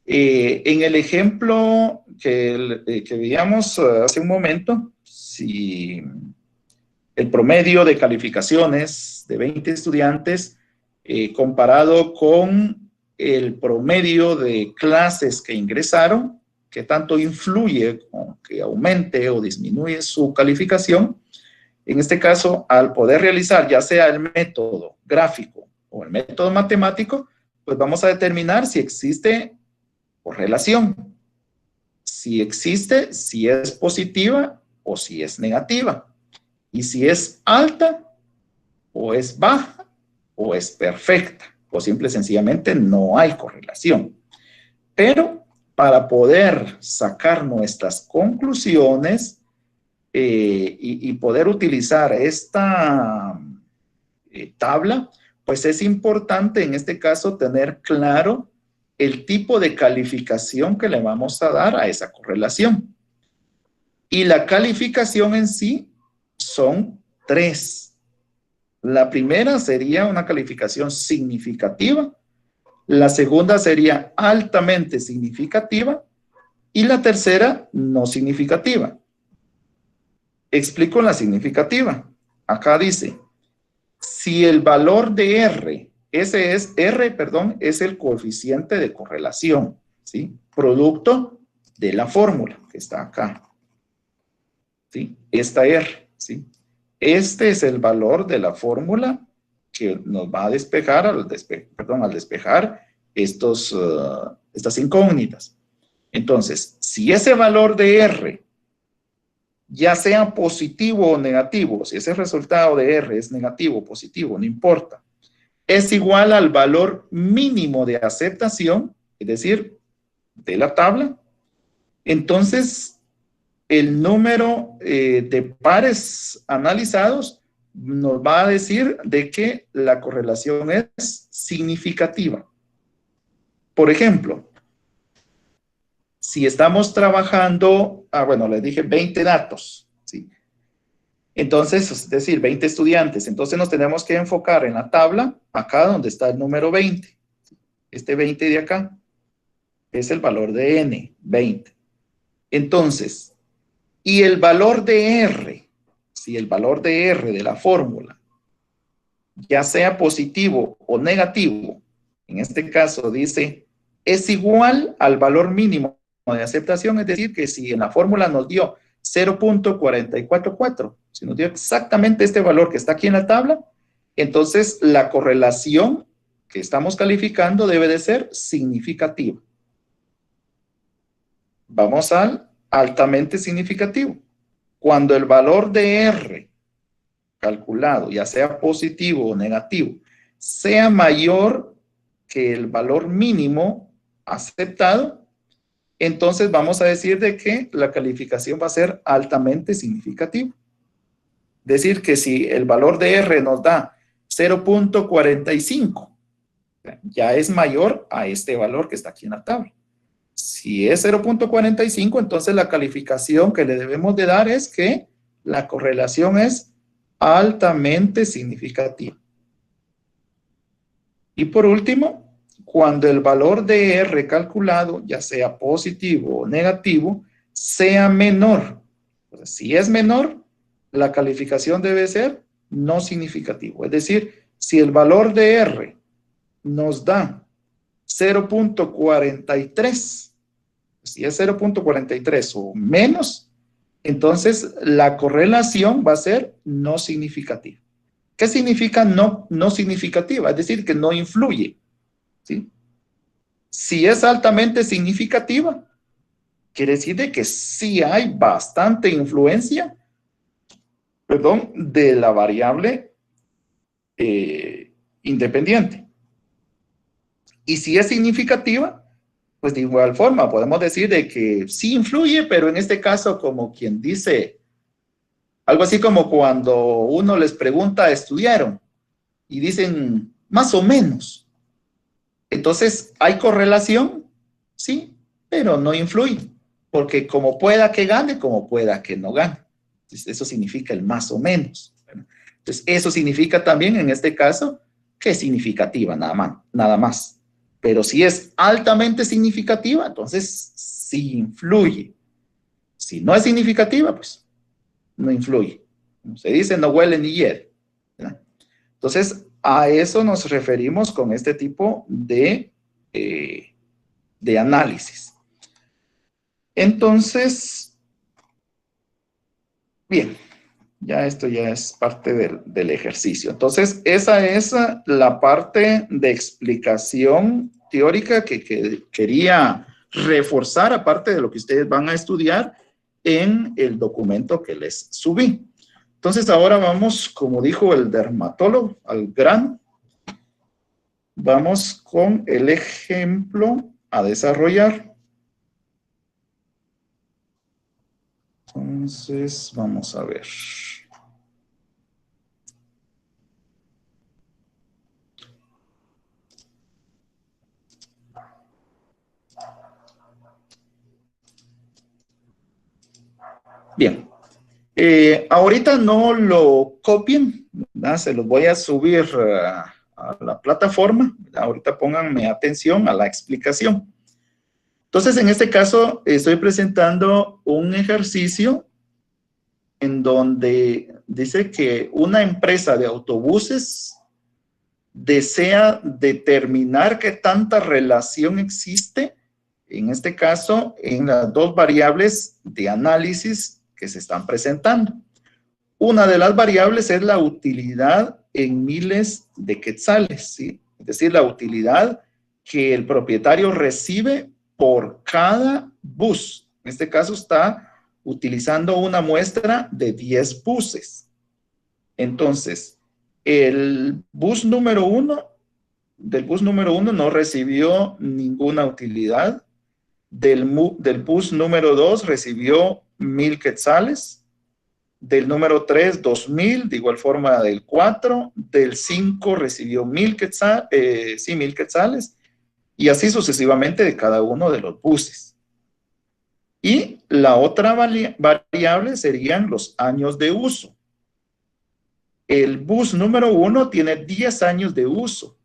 en el ejemplo que veíamos hace un momento, si el promedio de calificaciones de 20 estudiantes comparado con el promedio de clases que ingresaron, que tanto influye con que aumente o disminuye su calificación. En este caso, al poder realizar ya sea el método gráfico o el método matemático, pues vamos a determinar si existe correlación. Si existe, si es positiva o si es negativa. Y si es alta o es baja o es perfecta. O simple y sencillamente no hay correlación. Pero para poder sacar nuestras conclusiones y poder utilizar esta tabla, pues es importante en este caso tener claro el tipo de calificación que le vamos a dar a esa correlación. Y la calificación en sí son 3. La primera sería una calificación significativa. La segunda sería altamente significativa y la tercera no significativa. Explico la significativa. Acá dice, si el valor de R, es el coeficiente de correlación, ¿sí? Producto de la fórmula que está acá, ¿sí? Esta R, ¿sí? Este es el valor de la fórmula que nos va a despejar al despejar estas incógnitas. Entonces, si ese valor de R, ya sea positivo o negativo, si ese resultado de R es negativo o positivo, no importa, es igual al valor mínimo de aceptación, es decir, de la tabla, entonces el número de pares analizados nos va a decir de que la correlación es significativa. Por ejemplo, si estamos trabajando, les dije 20 datos, ¿sí? Entonces, es decir, 20 estudiantes. Entonces nos tenemos que enfocar en la tabla, acá donde está el número 20. Este 20 de acá es el valor de N, 20. Entonces, y el valor de R, si el valor de R de la fórmula, ya sea positivo o negativo, en este caso dice, es igual al valor mínimo de aceptación, es decir, que si en la fórmula nos dio 0.444, si nos dio exactamente este valor que está aquí en la tabla, entonces la correlación que estamos calificando debe de ser significativa. Vamos al altamente significativo. Cuando el valor de R calculado, ya sea positivo o negativo, sea mayor que el valor mínimo aceptado, entonces vamos a decir de que la calificación va a ser altamente significativa. Es decir, que si el valor de R nos da 0.45, Ya es mayor a este valor que está aquí en la tabla. Si es 0.45, entonces la calificación que le debemos de dar es que la correlación es altamente significativa. Y por último, cuando el valor de R calculado, ya sea positivo o negativo, sea menor. Entonces, si es menor, la calificación debe ser no significativo. Es decir, si el valor de R nos da 0.43, si es 0.43 o menos, entonces la correlación va a ser no significativa. ¿Qué significa no significativa? Es decir, que no influye, ¿sí? Si es altamente significativa, quiere decir de que sí hay bastante influencia, de la variable independiente. Y si es significativa, pues de igual forma podemos decir de que sí influye, pero en este caso como quien dice, algo así como cuando uno les pregunta, ¿estudiaron? Y dicen, más o menos. Entonces, ¿hay correlación? Sí, pero no influye, porque como pueda que gane, como pueda que no gane. Entonces, eso significa el más o menos. Entonces, eso significa también en este caso que es significativa, nada más. Pero si es altamente significativa, entonces sí influye. Si no es significativa, pues no influye. Se dice no huele ni hiede, ¿verdad? Entonces, a eso nos referimos con este tipo de análisis. Entonces, bien, ya esto ya es parte del ejercicio. Entonces, esa es la parte de explicación teórica que quería reforzar, aparte de lo que ustedes van a estudiar en el documento que les subí. Entonces, ahora vamos, como dijo el dermatólogo, al grano. Vamos con el ejemplo a desarrollar. Entonces, vamos a ver. Bien. Ahorita no lo copien, ¿verdad? Se los voy a subir a la plataforma, ¿verdad? Ahorita pónganme atención a la explicación. Entonces, en este caso, estoy presentando un ejercicio en donde dice que una empresa de autobuses desea determinar qué tanta relación existe, en este caso, en las dos variables de análisis que se están presentando. Una de las variables es la utilidad en miles de quetzales, ¿sí? Es decir, la utilidad que el propietario recibe por cada bus. En este caso está utilizando una muestra de 10 buses. Entonces, el bus número 1, del bus número 1 no recibió ninguna utilidad. Del bus número 2 recibió 1000 quetzales. Del número 3, 2000, de igual forma del 4. Del 5 recibió 1000 quetzales. Y así sucesivamente de cada uno de los buses. Y la otra variable serían los años de uso. El bus número 1 tiene 10 años de uso.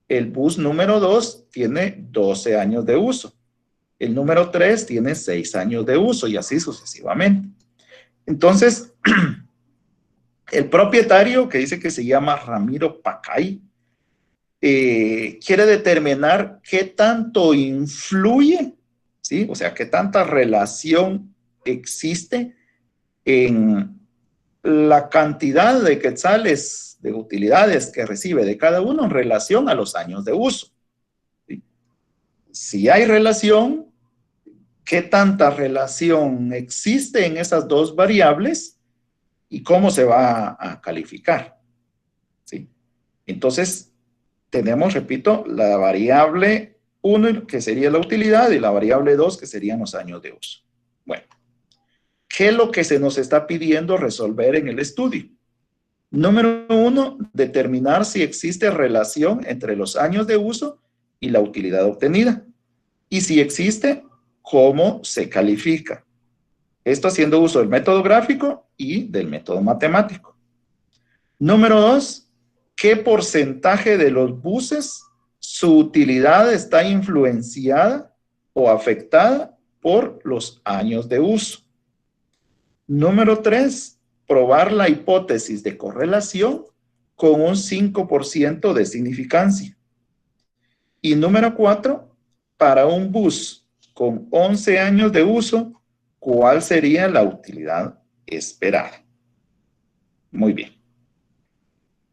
El bus número 2 tiene 12 años de uso. El número 3 tiene 6 años de uso y así sucesivamente. Entonces, el propietario, que dice que se llama Ramiro Pacay, quiere determinar qué tanto influye, ¿sí? O sea, qué tanta relación existe en la cantidad de quetzales, de utilidades que recibe de cada uno en relación a los años de uso, ¿sí? Si hay relación, ¿qué tanta relación existe en esas dos variables y cómo se va a calificar? ¿Sí? Entonces, tenemos, repito, la variable 1, que sería la utilidad, y la variable 2, que serían los años de uso. Bueno, ¿qué es lo que se nos está pidiendo resolver en el estudio? Número 1, determinar si existe relación entre los años de uso y la utilidad obtenida. Y si existe, ¿cómo se califica? Esto haciendo uso del método gráfico y del método matemático. Número 2, ¿qué porcentaje de los buses su utilidad está influenciada o afectada por los años de uso? Número 3, probar la hipótesis de correlación con un 5% de significancia. Y número 4, para un bus con 11 años de uso, ¿cuál sería la utilidad esperada? Muy bien.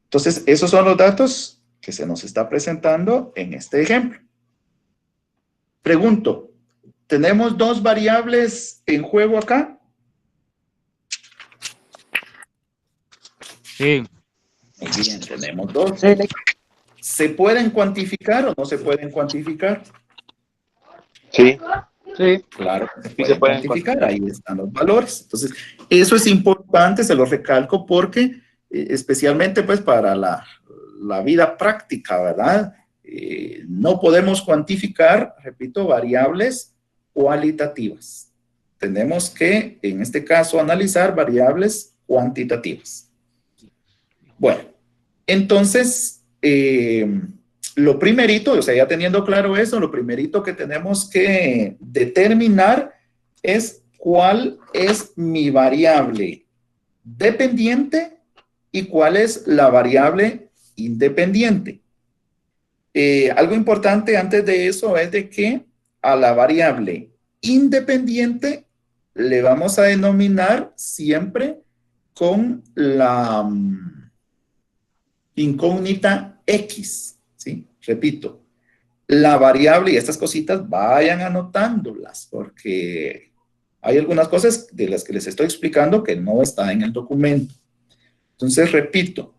Entonces, esos son los datos que se nos está presentando en este ejemplo. Pregunto, ¿tenemos dos variables en juego acá? Sí. Muy bien, tenemos dos. ¿Se pueden cuantificar o no se pueden cuantificar? Sí. Sí. Claro, se Sí, pueden se pueden cuantificar, ahí están los valores. Entonces, eso es importante, se lo recalco porque especialmente pues para la vida práctica, ¿verdad? No podemos cuantificar, repito, variables cualitativas. Tenemos que, en este caso, analizar variables cuantitativas. Bueno, entonces, lo primerito, o sea, ya teniendo claro eso, lo primerito que tenemos que determinar es cuál es mi variable dependiente y cuál es la variable independiente. Algo importante antes de eso es de que a la variable independiente le vamos a denominar siempre con la incógnita X, ¿sí? Repito, la variable, y estas cositas vayan anotándolas, porque hay algunas cosas de las que les estoy explicando que no está en el documento. Entonces, repito,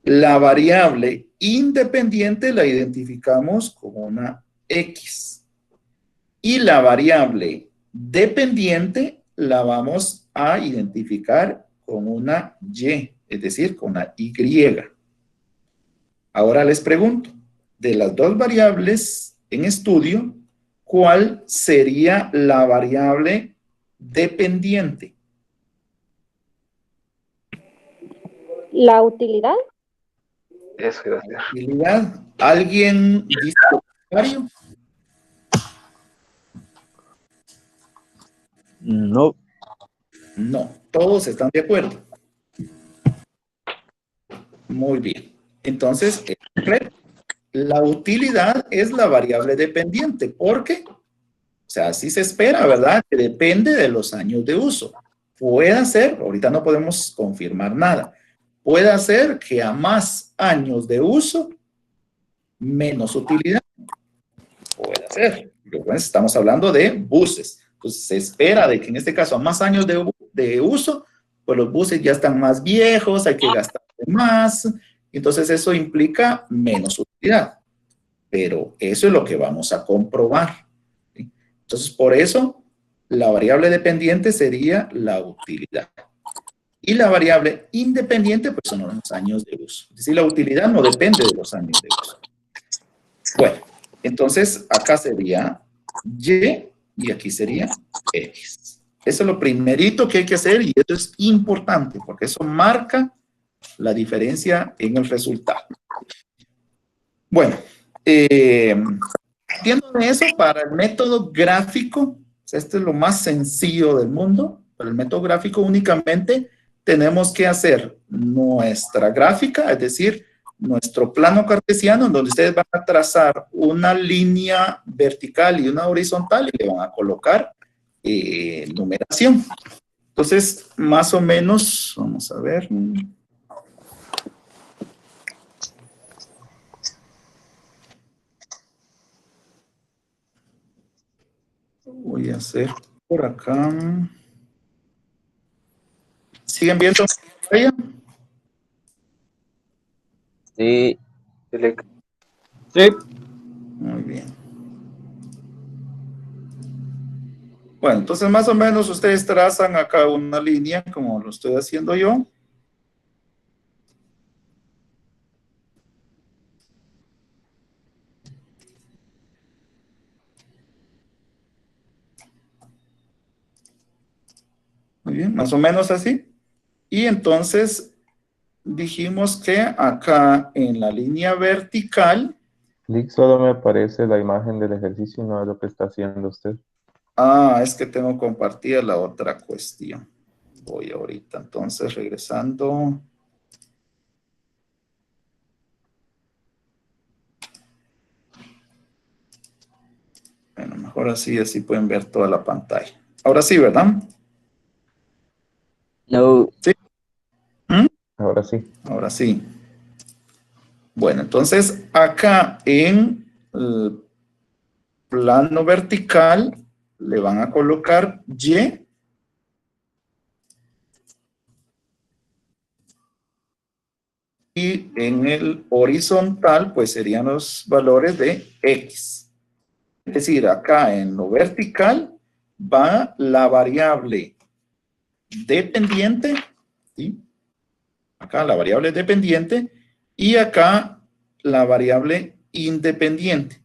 la variable independiente la identificamos como una X. Y la variable dependiente la vamos a identificar con una Y, es decir, con una Y. Ahora les pregunto, de las dos variables en estudio, ¿cuál sería la variable dependiente? La utilidad. Eso iba a ser. Utilidad. ¿Alguien dice lo contrario? No. No, todos están de acuerdo. Muy bien. Entonces, la utilidad es la variable dependiente. ¿Por qué? O sea, así se espera, ¿verdad? Que depende de los años de uso. Puede ser, ahorita no podemos confirmar nada, puede ser que a más años de uso, menos utilidad. Puede ser. Pero bueno, estamos hablando de buses. Entonces, se espera de que en este caso, a más años de uso, pues los buses ya están más viejos, hay que gastar más. Entonces, eso implica menos utilidad. Pero eso es lo que vamos a comprobar. ¿Sí? Entonces, por eso, la variable dependiente sería la utilidad. Y la variable independiente, pues son los años de uso. Es decir, la utilidad no depende de los años de uso. Bueno, entonces acá sería Y y aquí sería X. Eso es lo primerito que hay que hacer y esto es importante porque eso marca la diferencia en el resultado. Bueno, partiendo de eso, para el método gráfico, o sea, este es lo más sencillo del mundo. Para el método gráfico únicamente tenemos que hacer nuestra gráfica, es decir, nuestro plano cartesiano, en donde ustedes van a trazar una línea vertical y una horizontal y le van a colocar numeración. Entonces, más o menos, vamos a ver. Voy a hacer por acá. ¿Siguen viendo? Sí. Sí. Muy bien. Bueno, entonces más o menos ustedes trazan acá una línea como lo estoy haciendo yo. Muy bien, más o menos así. Y entonces dijimos que acá en la línea vertical, Lick, solo me aparece la imagen del ejercicio y no es lo que está haciendo usted. es que tengo compartida la otra cuestión. Voy ahorita, entonces, regresando. Bueno, mejor así pueden ver toda la pantalla. Ahora sí, ¿verdad? No. Sí. Ahora sí. Ahora sí. Bueno, entonces acá en el plano vertical le van a colocar Y. Y en el horizontal, pues serían los valores de X. Es decir, acá en lo vertical va la variable dependiente, ¿sí? Acá la variable dependiente y acá la variable independiente.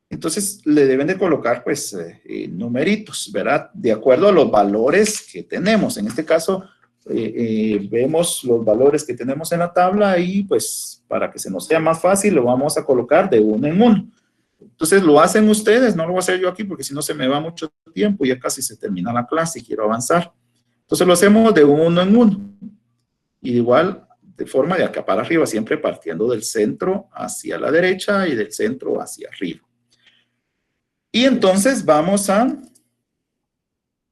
Entonces le deben de colocar pues numeritos, ¿verdad? De acuerdo a los valores que tenemos. En este caso vemos los valores que tenemos en la tabla y pues para que se nos sea más fácil lo vamos a colocar de uno en uno. Entonces lo hacen ustedes, no lo voy a hacer yo aquí porque si no se me va mucho tiempo, ya casi se termina la clase y quiero avanzar. Entonces lo hacemos de uno en uno. Y igual, de forma de acá para arriba, siempre partiendo del centro hacia la derecha y del centro hacia arriba. Y entonces vamos a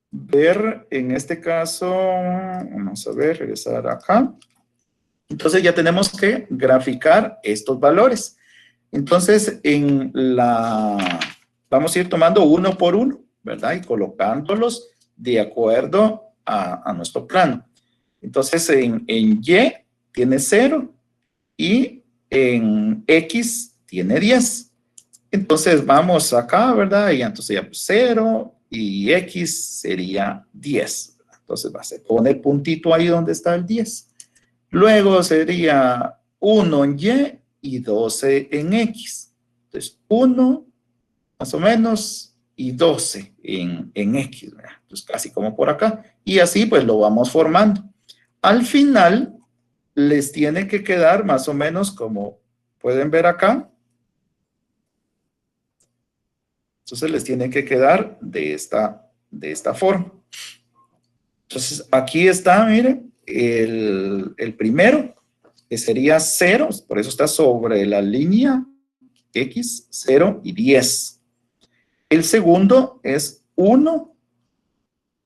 ver, en este caso, vamos a ver, regresar acá. Entonces ya tenemos que graficar estos valores. Entonces, vamos a ir tomando uno por uno, ¿verdad? Y colocándolos de acuerdo a nuestro plano. Entonces, en Y tiene 0 y en X tiene 10. Entonces, vamos acá, ¿verdad? Y entonces ya 0 y X sería 10. Entonces, se pone el puntito ahí donde está el 10. Luego sería 1 en Y y 12 en X. Entonces, 1 más o menos y 12 en X, ¿verdad? Entonces, casi como por acá. Y así, pues, lo vamos formando. Al final, les tiene que quedar más o menos como pueden ver acá. Entonces, les tiene que quedar de esta forma. Entonces, aquí está, miren, el primero, que sería 0, por eso está sobre la línea X, 0 y 10. El segundo es 1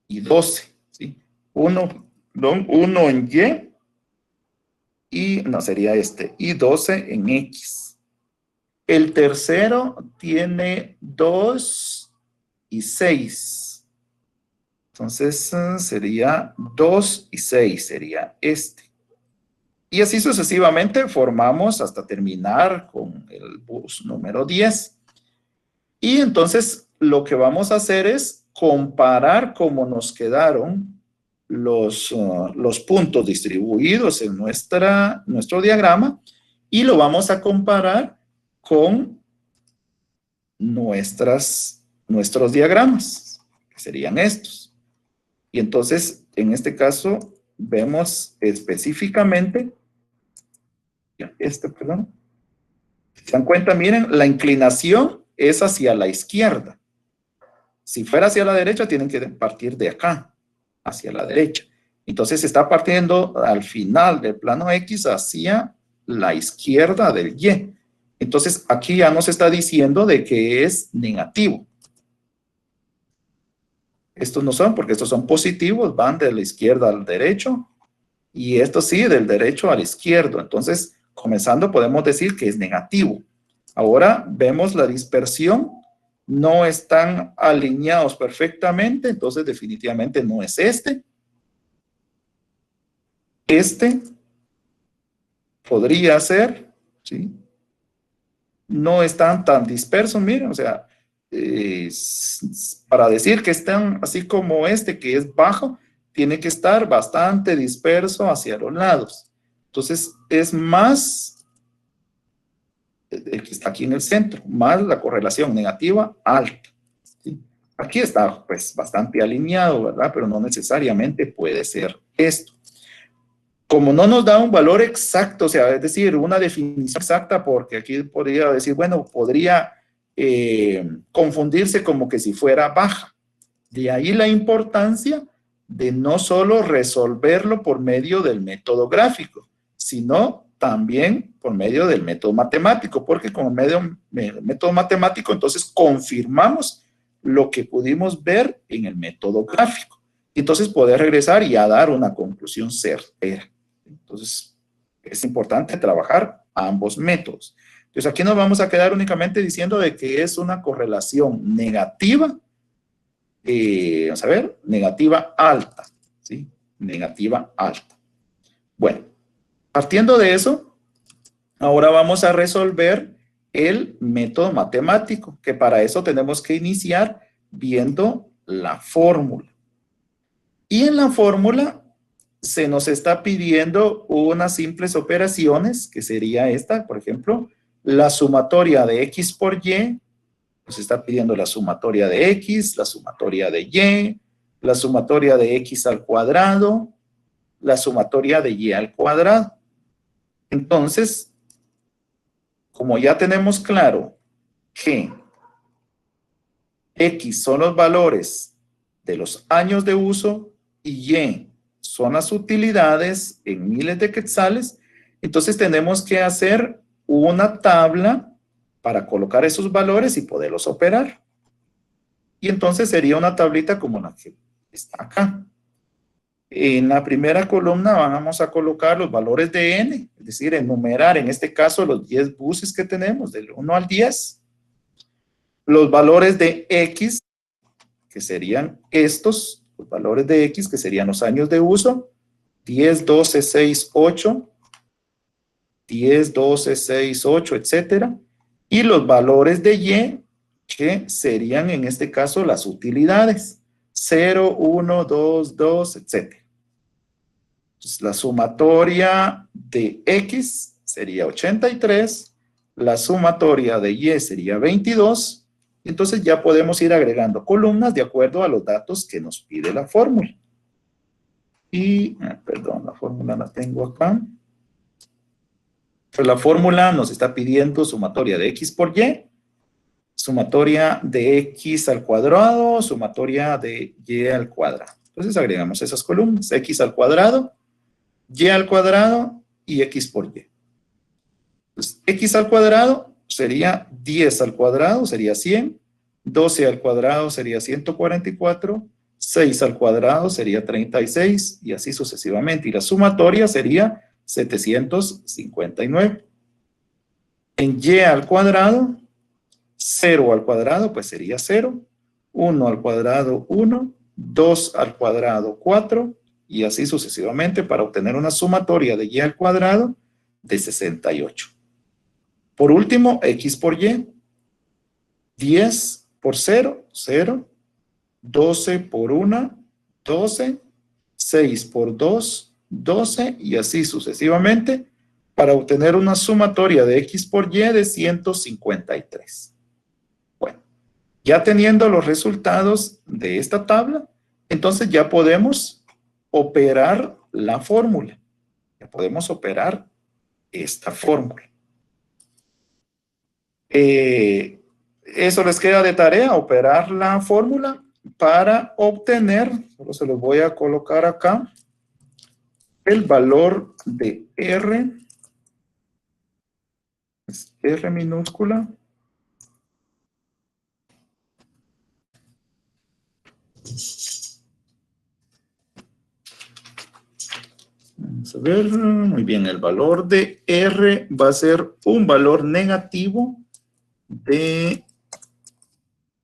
y 12, ¿sí? 1 en Y no sería y 12 en X. El tercero tiene 2 y 6. Entonces sería 2 y 6, sería este. Y así sucesivamente formamos hasta terminar con el bus número 10. Y entonces lo que vamos a hacer es comparar cómo nos quedaron los puntos distribuidos en nuestro diagrama y lo vamos a comparar con nuestros diagramas, que serían estos. Y entonces, en este caso, vemos específicamente, perdón, si se dan cuenta, miren, la inclinación es hacia la izquierda. Si fuera hacia la derecha, tienen que partir de acá, hacia la derecha. Entonces se está partiendo al final del plano X hacia la izquierda del Y. Entonces aquí ya nos está diciendo de que es negativo. Estos no son, porque estos son positivos, van de la izquierda al derecho. Y estos sí, del derecho al izquierdo. Entonces, comenzando, podemos decir que es negativo. Ahora vemos la dispersión. No están alineados perfectamente, entonces definitivamente no es este. Este podría ser, ¿sí? No están tan dispersos, miren, o sea, para decir que están así como este, que es bajo, tiene que estar bastante disperso hacia los lados. Entonces, es más el que está aquí en el centro, más la correlación negativa alta, ¿sí? Aquí está pues bastante alineado, ¿verdad? Pero no necesariamente puede ser esto. Como no nos da un valor exacto, o sea, es decir, una definición exacta, porque aquí podría decir, bueno, podría confundirse como que si fuera baja. De ahí la importancia de no solo resolverlo por medio del método gráfico, sino también por medio del método matemático, porque con el método matemático entonces confirmamos lo que pudimos ver en el método gráfico. Entonces poder regresar y a dar una conclusión certera. Entonces es importante trabajar ambos métodos. Entonces aquí nos vamos a quedar únicamente diciendo de que es una correlación negativa, vamos a ver, negativa alta, ¿sí? Negativa alta. Bueno, partiendo de eso, ahora vamos a resolver el método matemático, que para eso tenemos que iniciar viendo la fórmula. Y en la fórmula se nos está pidiendo unas simples operaciones, que sería esta, por ejemplo, la sumatoria de x por y, nos está pidiendo la sumatoria de x, la sumatoria de y, la sumatoria de x al cuadrado, la sumatoria de y al cuadrado. Entonces, como ya tenemos claro que x son los valores de los años de uso y y son las utilidades en miles de quetzales, entonces tenemos que hacer una tabla para colocar esos valores y poderlos operar. Y entonces sería una tablita como la que está acá. En la primera columna vamos a colocar los valores de n, es decir, enumerar en este caso los 10 buses que tenemos, del 1 al 10. Los valores de x, que serían estos, los valores de x, que serían los años de uso, 10, 12, 6, 8, 10, 12, 6, 8, etcétera. Y los valores de y, que serían en este caso las utilidades, 0, 1, 2, 2, etcétera. Entonces, la sumatoria de x sería 83, la sumatoria de y sería 22, entonces ya podemos ir agregando columnas de acuerdo a los datos que nos pide la fórmula. Y, perdón, la fórmula la tengo acá. Pues la fórmula nos está pidiendo sumatoria de x por y, sumatoria de x al cuadrado, sumatoria de y al cuadrado. Entonces agregamos esas columnas, x al cuadrado, y al cuadrado y x por y. Entonces, x al cuadrado sería 10 al cuadrado, sería 100, 12 al cuadrado sería 144, 6 al cuadrado sería 36 y así sucesivamente. Y la sumatoria sería 759. En y al cuadrado, 0 al cuadrado pues sería 0, 1 al cuadrado 1, 2 al cuadrado 4 y así sucesivamente para obtener una sumatoria de y al cuadrado de 68. Por último, x por y, 10 por 0, 0, 12 por 1, 12, 6 por 2, 12 y así sucesivamente para obtener una sumatoria de x por y de 153. Bueno, ya teniendo los resultados de esta tabla, entonces ya podemos operar la fórmula. Ya podemos operar esta fórmula. Eso les queda de tarea, operar la fórmula para obtener, solo se los voy a colocar acá, el valor de R, es R minúscula, vamos a ver, muy bien, el valor de R va a ser un valor negativo de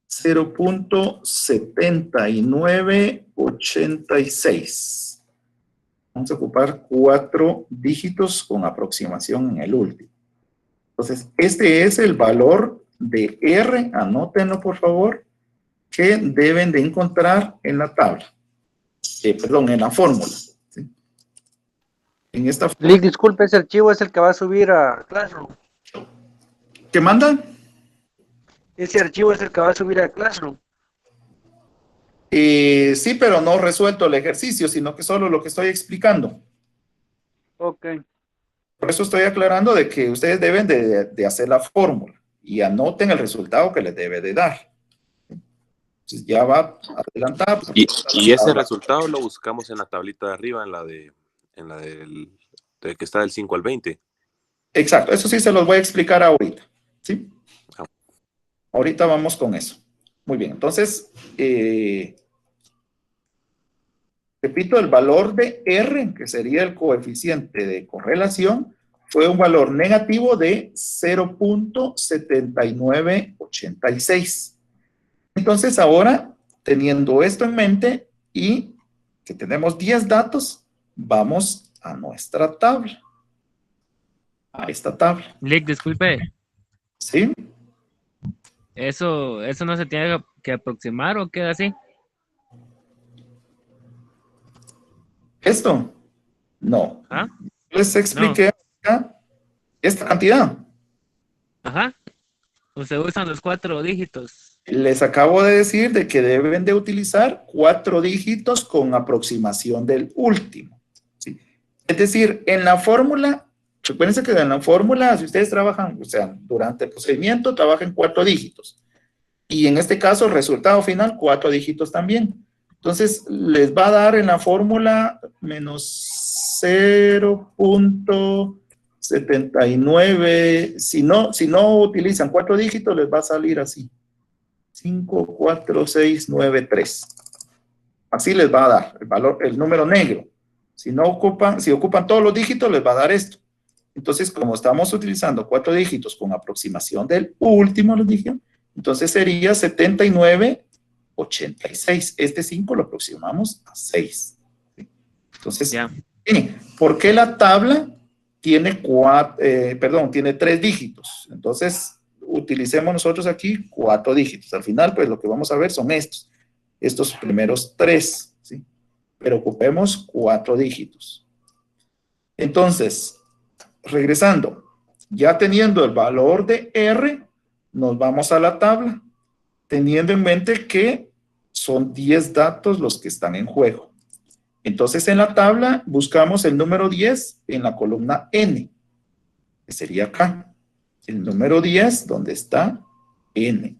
0.7986. Vamos a ocupar 4 dígitos con aproximación en el último. Entonces, este es el valor de R, anótenlo por favor, que deben de encontrar en la tabla. Perdón, en la fórmula. ¿Sí? En esta fórmula. Lick, disculpe, ese archivo es el que va a subir a Classroom. ¿Qué manda? Ese archivo es el que va a subir a Classroom. Sí, pero no resuelto el ejercicio, sino que solo lo que estoy explicando. Ok. Por eso estoy aclarando de que ustedes deben de hacer la fórmula y anoten el resultado que les debe de dar. Entonces ya va adelantado. Y ese resultado lo buscamos en la tablita de arriba, en la del que está del 5 al 20. Exacto, eso sí se los voy a explicar ahorita. ¿Sí? Ahorita vamos con eso. Muy bien, entonces, repito, el valor de R, que sería el coeficiente de correlación, fue un valor negativo de 0.7986. Entonces ahora, teniendo esto en mente y que tenemos 10 datos, vamos a nuestra tabla. A esta tabla. Lick, disculpe. ¿Sí? ¿Eso no se tiene que aproximar o queda así? ¿Esto? No. ¿Ah? Les expliqué acá esta cantidad. Ajá. O se usan los 4 dígitos. Les acabo de decir de que deben de utilizar 4 dígitos con aproximación del último. ¿Sí? Es decir, en la fórmula, recuérdense que en la fórmula, si ustedes trabajan, o sea, durante el procedimiento, trabajan 4 dígitos. Y en este caso, el resultado final, 4 dígitos también. Entonces, les va a dar en la fórmula menos 0.79. Si no utilizan 4 dígitos, les va a salir así. 5, 4, 6, 9, 3. Así les va a dar el valor, el número negro. Si ocupan todos los dígitos, les va a dar esto. Entonces, como estamos utilizando 4 dígitos con aproximación del último dígito, entonces sería 79.86. Este 5 lo aproximamos a 6. Entonces, ¿por qué la tabla tiene 3 dígitos? Entonces, utilicemos nosotros aquí 4 dígitos. Al final, pues lo que vamos a ver son estos primeros 3, ¿sí? Pero ocupemos 4 dígitos. Entonces, regresando, ya teniendo el valor de R, nos vamos a la tabla, teniendo en mente que son 10 datos los que están en juego. Entonces, en la tabla buscamos el número 10 en la columna N, que sería acá. El número 10, donde está N.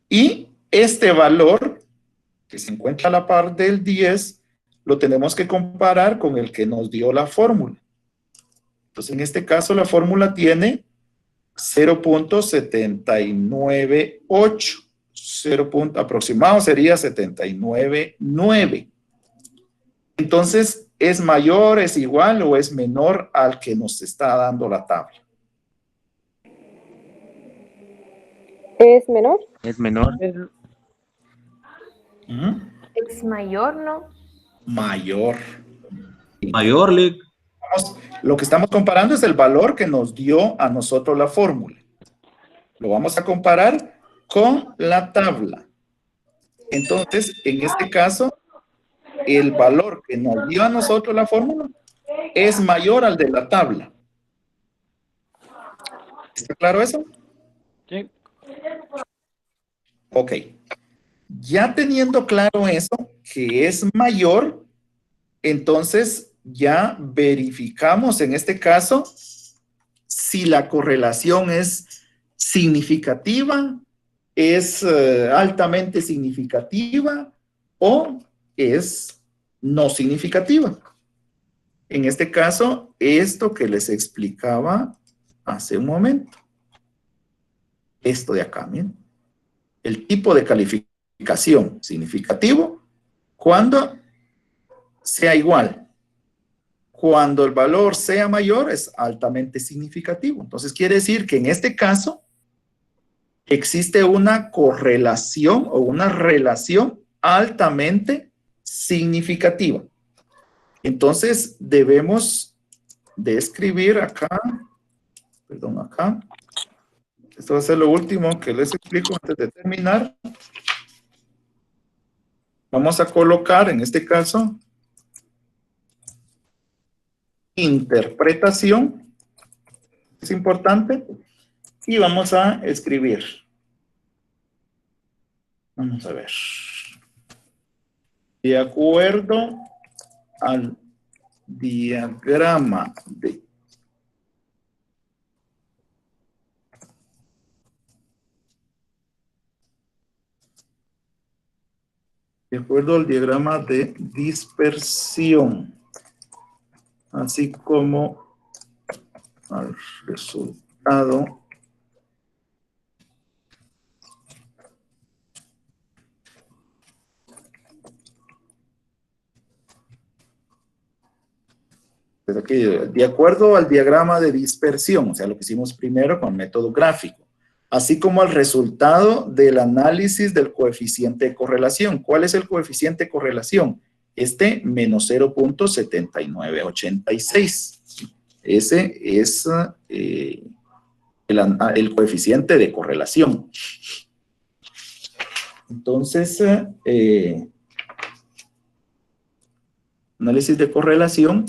Y este valor, que se encuentra a la par del 10, lo tenemos que comparar con el que nos dio la fórmula. Entonces, en este caso, la fórmula tiene 0.798. Aproximado sería 79.9. Entonces, ¿es mayor, es igual o es menor al que nos está dando la tabla? ¿Es menor? Es menor. Es mayor, ¿no? Mayor. Mayor, Lick. Lo que estamos comparando es el valor que nos dio a nosotros la fórmula. Lo vamos a comparar con la tabla. Entonces, en este caso, el valor que nos dio a nosotros la fórmula es mayor al de la tabla. ¿Está claro eso? Sí. Ok. Ya teniendo claro eso, que es mayor, entonces ya verificamos en este caso si la correlación es significativa, es altamente significativa o es no significativa. En este caso, esto que les explicaba hace un momento. Esto de acá, miren. El tipo de calificación significativo cuando sea igual. Cuando el valor sea mayor es altamente significativo. Entonces quiere decir que en este caso existe una correlación o una relación altamente significativa. Entonces debemos de escribir acá, perdón, acá. Esto va a ser lo último que les explico antes de terminar. Vamos a colocar, en este caso, interpretación. Es importante. Y vamos a escribir. Vamos a ver. De acuerdo al diagrama de dispersión, así como al resultado de acuerdo al diagrama de dispersión, o sea, lo que hicimos primero con el método gráfico, así como al resultado del análisis del coeficiente de correlación. ¿Cuál es el coeficiente de correlación? Este menos 0.7986. Ese es el coeficiente de correlación. Entonces, análisis de correlación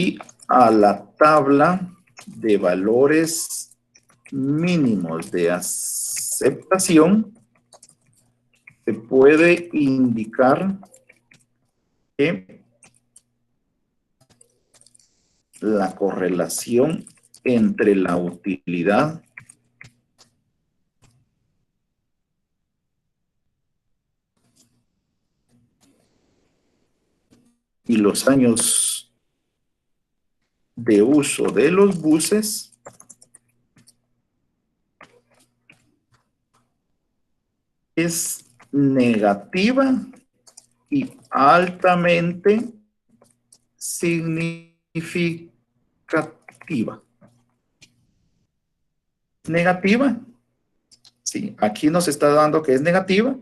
y a la tabla de valores mínimos de aceptación se puede indicar que la correlación entre la utilidad y los años de uso de los buses es negativa y altamente significativa. ¿Negativa? Sí, aquí nos está dando que es negativa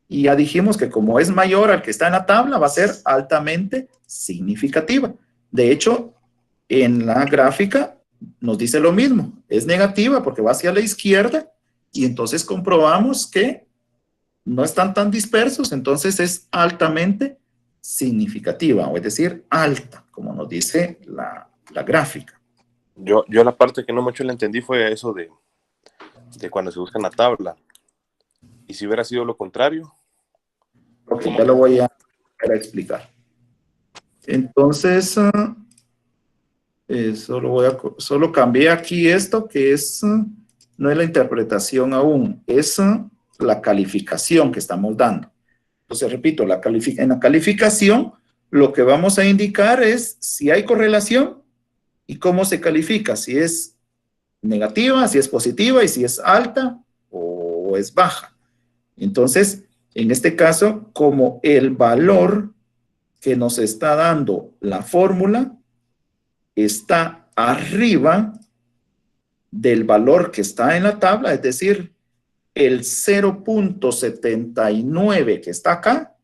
y ya dijimos que como es mayor al que está en la tabla va a ser altamente significativa. De hecho, en la gráfica nos dice lo mismo, es negativa porque va hacia la izquierda y entonces comprobamos que no están tan dispersos, entonces es altamente significativa, o es decir, alta, como nos dice la gráfica. Yo la parte que no mucho le entendí fue eso de cuando se busca en la tabla. ¿Y si hubiera sido lo contrario? Ok, ya lo voy a explicar. Entonces, solo cambié aquí esto, que no es la interpretación aún, es la calificación que estamos dando. Entonces, repito, en la calificación lo que vamos a indicar es si hay correlación y cómo se califica, si es negativa, si es positiva y si es alta o es baja. Entonces, en este caso, como el valor que nos está dando la fórmula está arriba del valor que está en la tabla, es decir, el 0.79 que está acá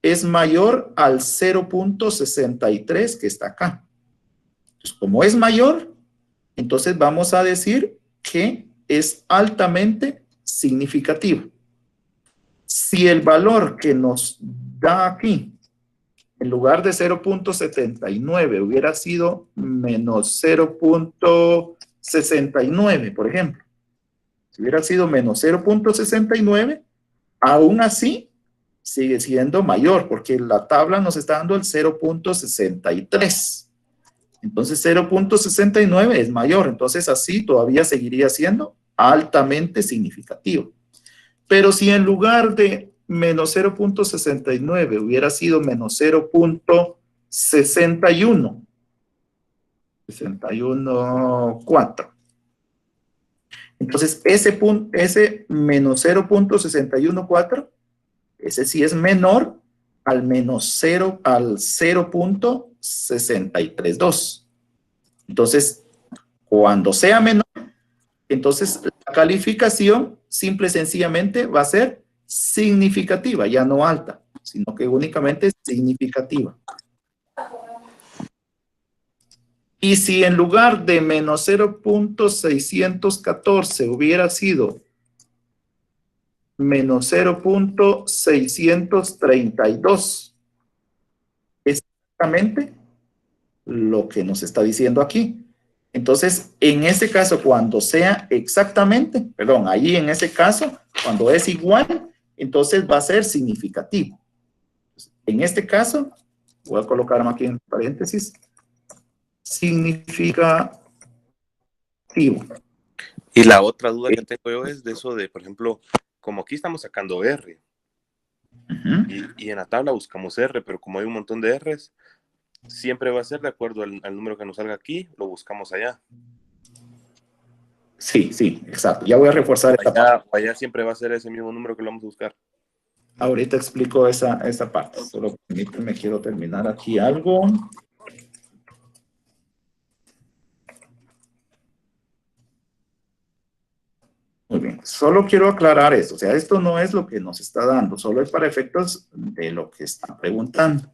es mayor al 0.63 que está acá. Entonces, como es mayor, entonces vamos a decir que es altamente significativa. Si el valor que nos da aquí, en lugar de 0.79, hubiera sido menos 0.69, por ejemplo. Si hubiera sido menos 0.69, aún así sigue siendo mayor, porque la tabla nos está dando el 0.63. Entonces 0.69 es mayor, entonces así todavía seguiría siendo altamente significativo. Pero si en lugar de menos 0.69 hubiera sido menos 0.61, 61.4. Entonces ese menos 0.614, ese sí es menor al menos 0.632. Entonces, cuando sea menor, entonces la calificación simple y sencillamente va a ser significativa, ya no alta, sino que únicamente significativa. Y si en lugar de menos 0.614 hubiera sido menos 0.632, exactamente lo que nos está diciendo aquí. Entonces, en ese caso, cuando sea exactamente, perdón, ahí en ese caso, cuando es igual, entonces va a ser significativo. En este caso, voy a colocarme aquí en paréntesis, significativo. Y la otra duda que tengo yo es de eso de, por ejemplo, como aquí estamos sacando R, y en la tabla buscamos R, pero como hay un montón de R's, siempre va a ser de acuerdo al número que nos salga aquí, lo buscamos allá. Sí, sí, exacto. Ya voy a reforzar esta parte. Allá siempre va a ser ese mismo número que lo vamos a buscar. Ahorita explico esa parte. Solo permíteme, quiero terminar aquí algo. Muy bien, solo quiero aclarar esto. O sea, esto no es lo que nos está dando, solo es para efectos de lo que están preguntando.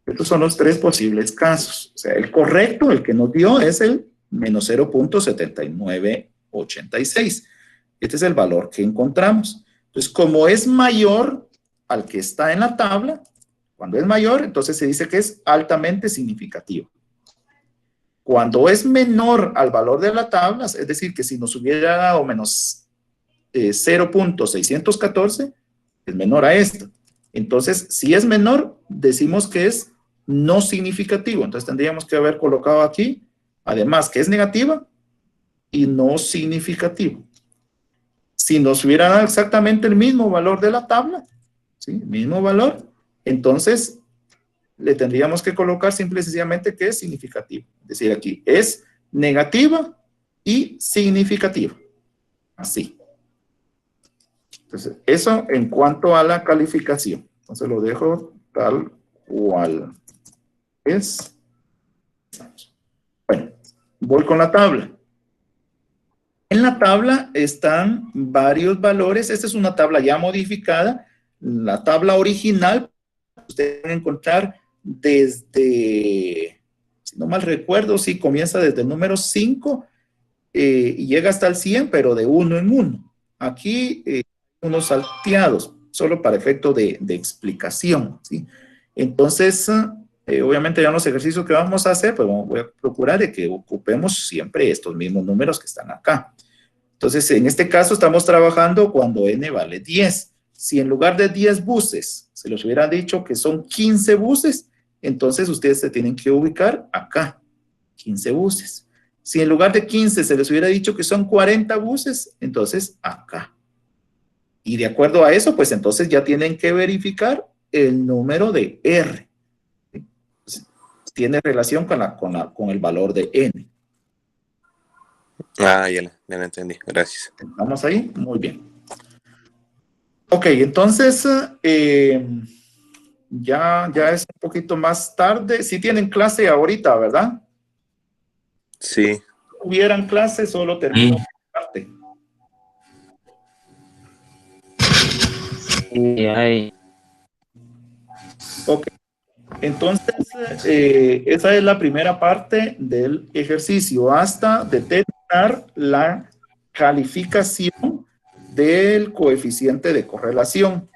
Estos son los 3 posibles casos. O sea, el correcto, el que nos dio, es el menos 0.7986. Este es el valor que encontramos. Entonces, como es mayor al que está en la tabla, cuando es mayor, entonces se dice que es altamente significativo. Cuando es menor al valor de la tabla, es decir, que si nos hubiera dado menos 0.614, es menor a esto. Entonces, si es menor, decimos que es no significativo. Entonces, tendríamos que haber colocado aquí, además, que es negativa y no significativo. Si nos hubiera dado exactamente el mismo valor de la tabla, ¿sí? El mismo valor, entonces le tendríamos que colocar simple y sencillamente que es significativo. Es decir, aquí es negativa y significativa. Así. Entonces, eso en cuanto a la calificación. Entonces lo dejo tal cual es. Bueno, voy con la tabla. En la tabla están varios valores. Esta es una tabla ya modificada. La tabla original, ustedes van a encontrar desde, si no mal recuerdo, sí, comienza desde el número 5 y llega hasta el 100, pero de uno en uno. Aquí unos salteados, solo para efecto de explicación, ¿sí? Entonces, obviamente ya en los ejercicios que vamos a hacer, pues voy a procurar de que ocupemos siempre estos mismos números que están acá. Entonces, en este caso estamos trabajando cuando n vale 10. Si en lugar de 10 buses se les hubiera dicho que son 15 buses, entonces ustedes se tienen que ubicar acá, 15 buses. Si en lugar de 15 se les hubiera dicho que son 40 buses, entonces acá. Y de acuerdo a eso, pues entonces ya tienen que verificar el número de R. Tiene relación con el valor de N. Ah, ya la entendí. Gracias. ¿Estamos ahí? Muy bien. Ok, entonces ya es un poquito más tarde. Sí tienen clase ahorita, ¿verdad? Sí. Si hubieran clase, solo termino mi parte. Sí, hay. Ok. Entonces, esa es la primera parte del ejercicio hasta determinar la calificación del coeficiente de correlación.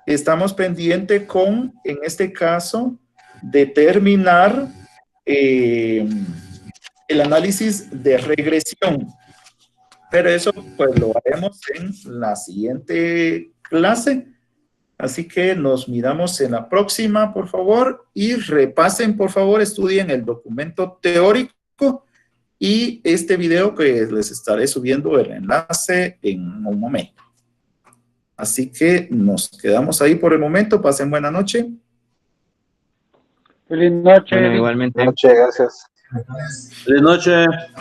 Estamos pendientes con, en este caso, determinar el análisis de regresión. Pero eso pues lo haremos en la siguiente clase. Así que nos miramos en la próxima, por favor, y repasen, por favor, estudien el documento teórico y este video que les estaré subiendo el enlace en un momento. Así que nos quedamos ahí por el momento. Pasen buena noche. Feliz noche. Bueno, igualmente. Muchas gracias. Feliz noche.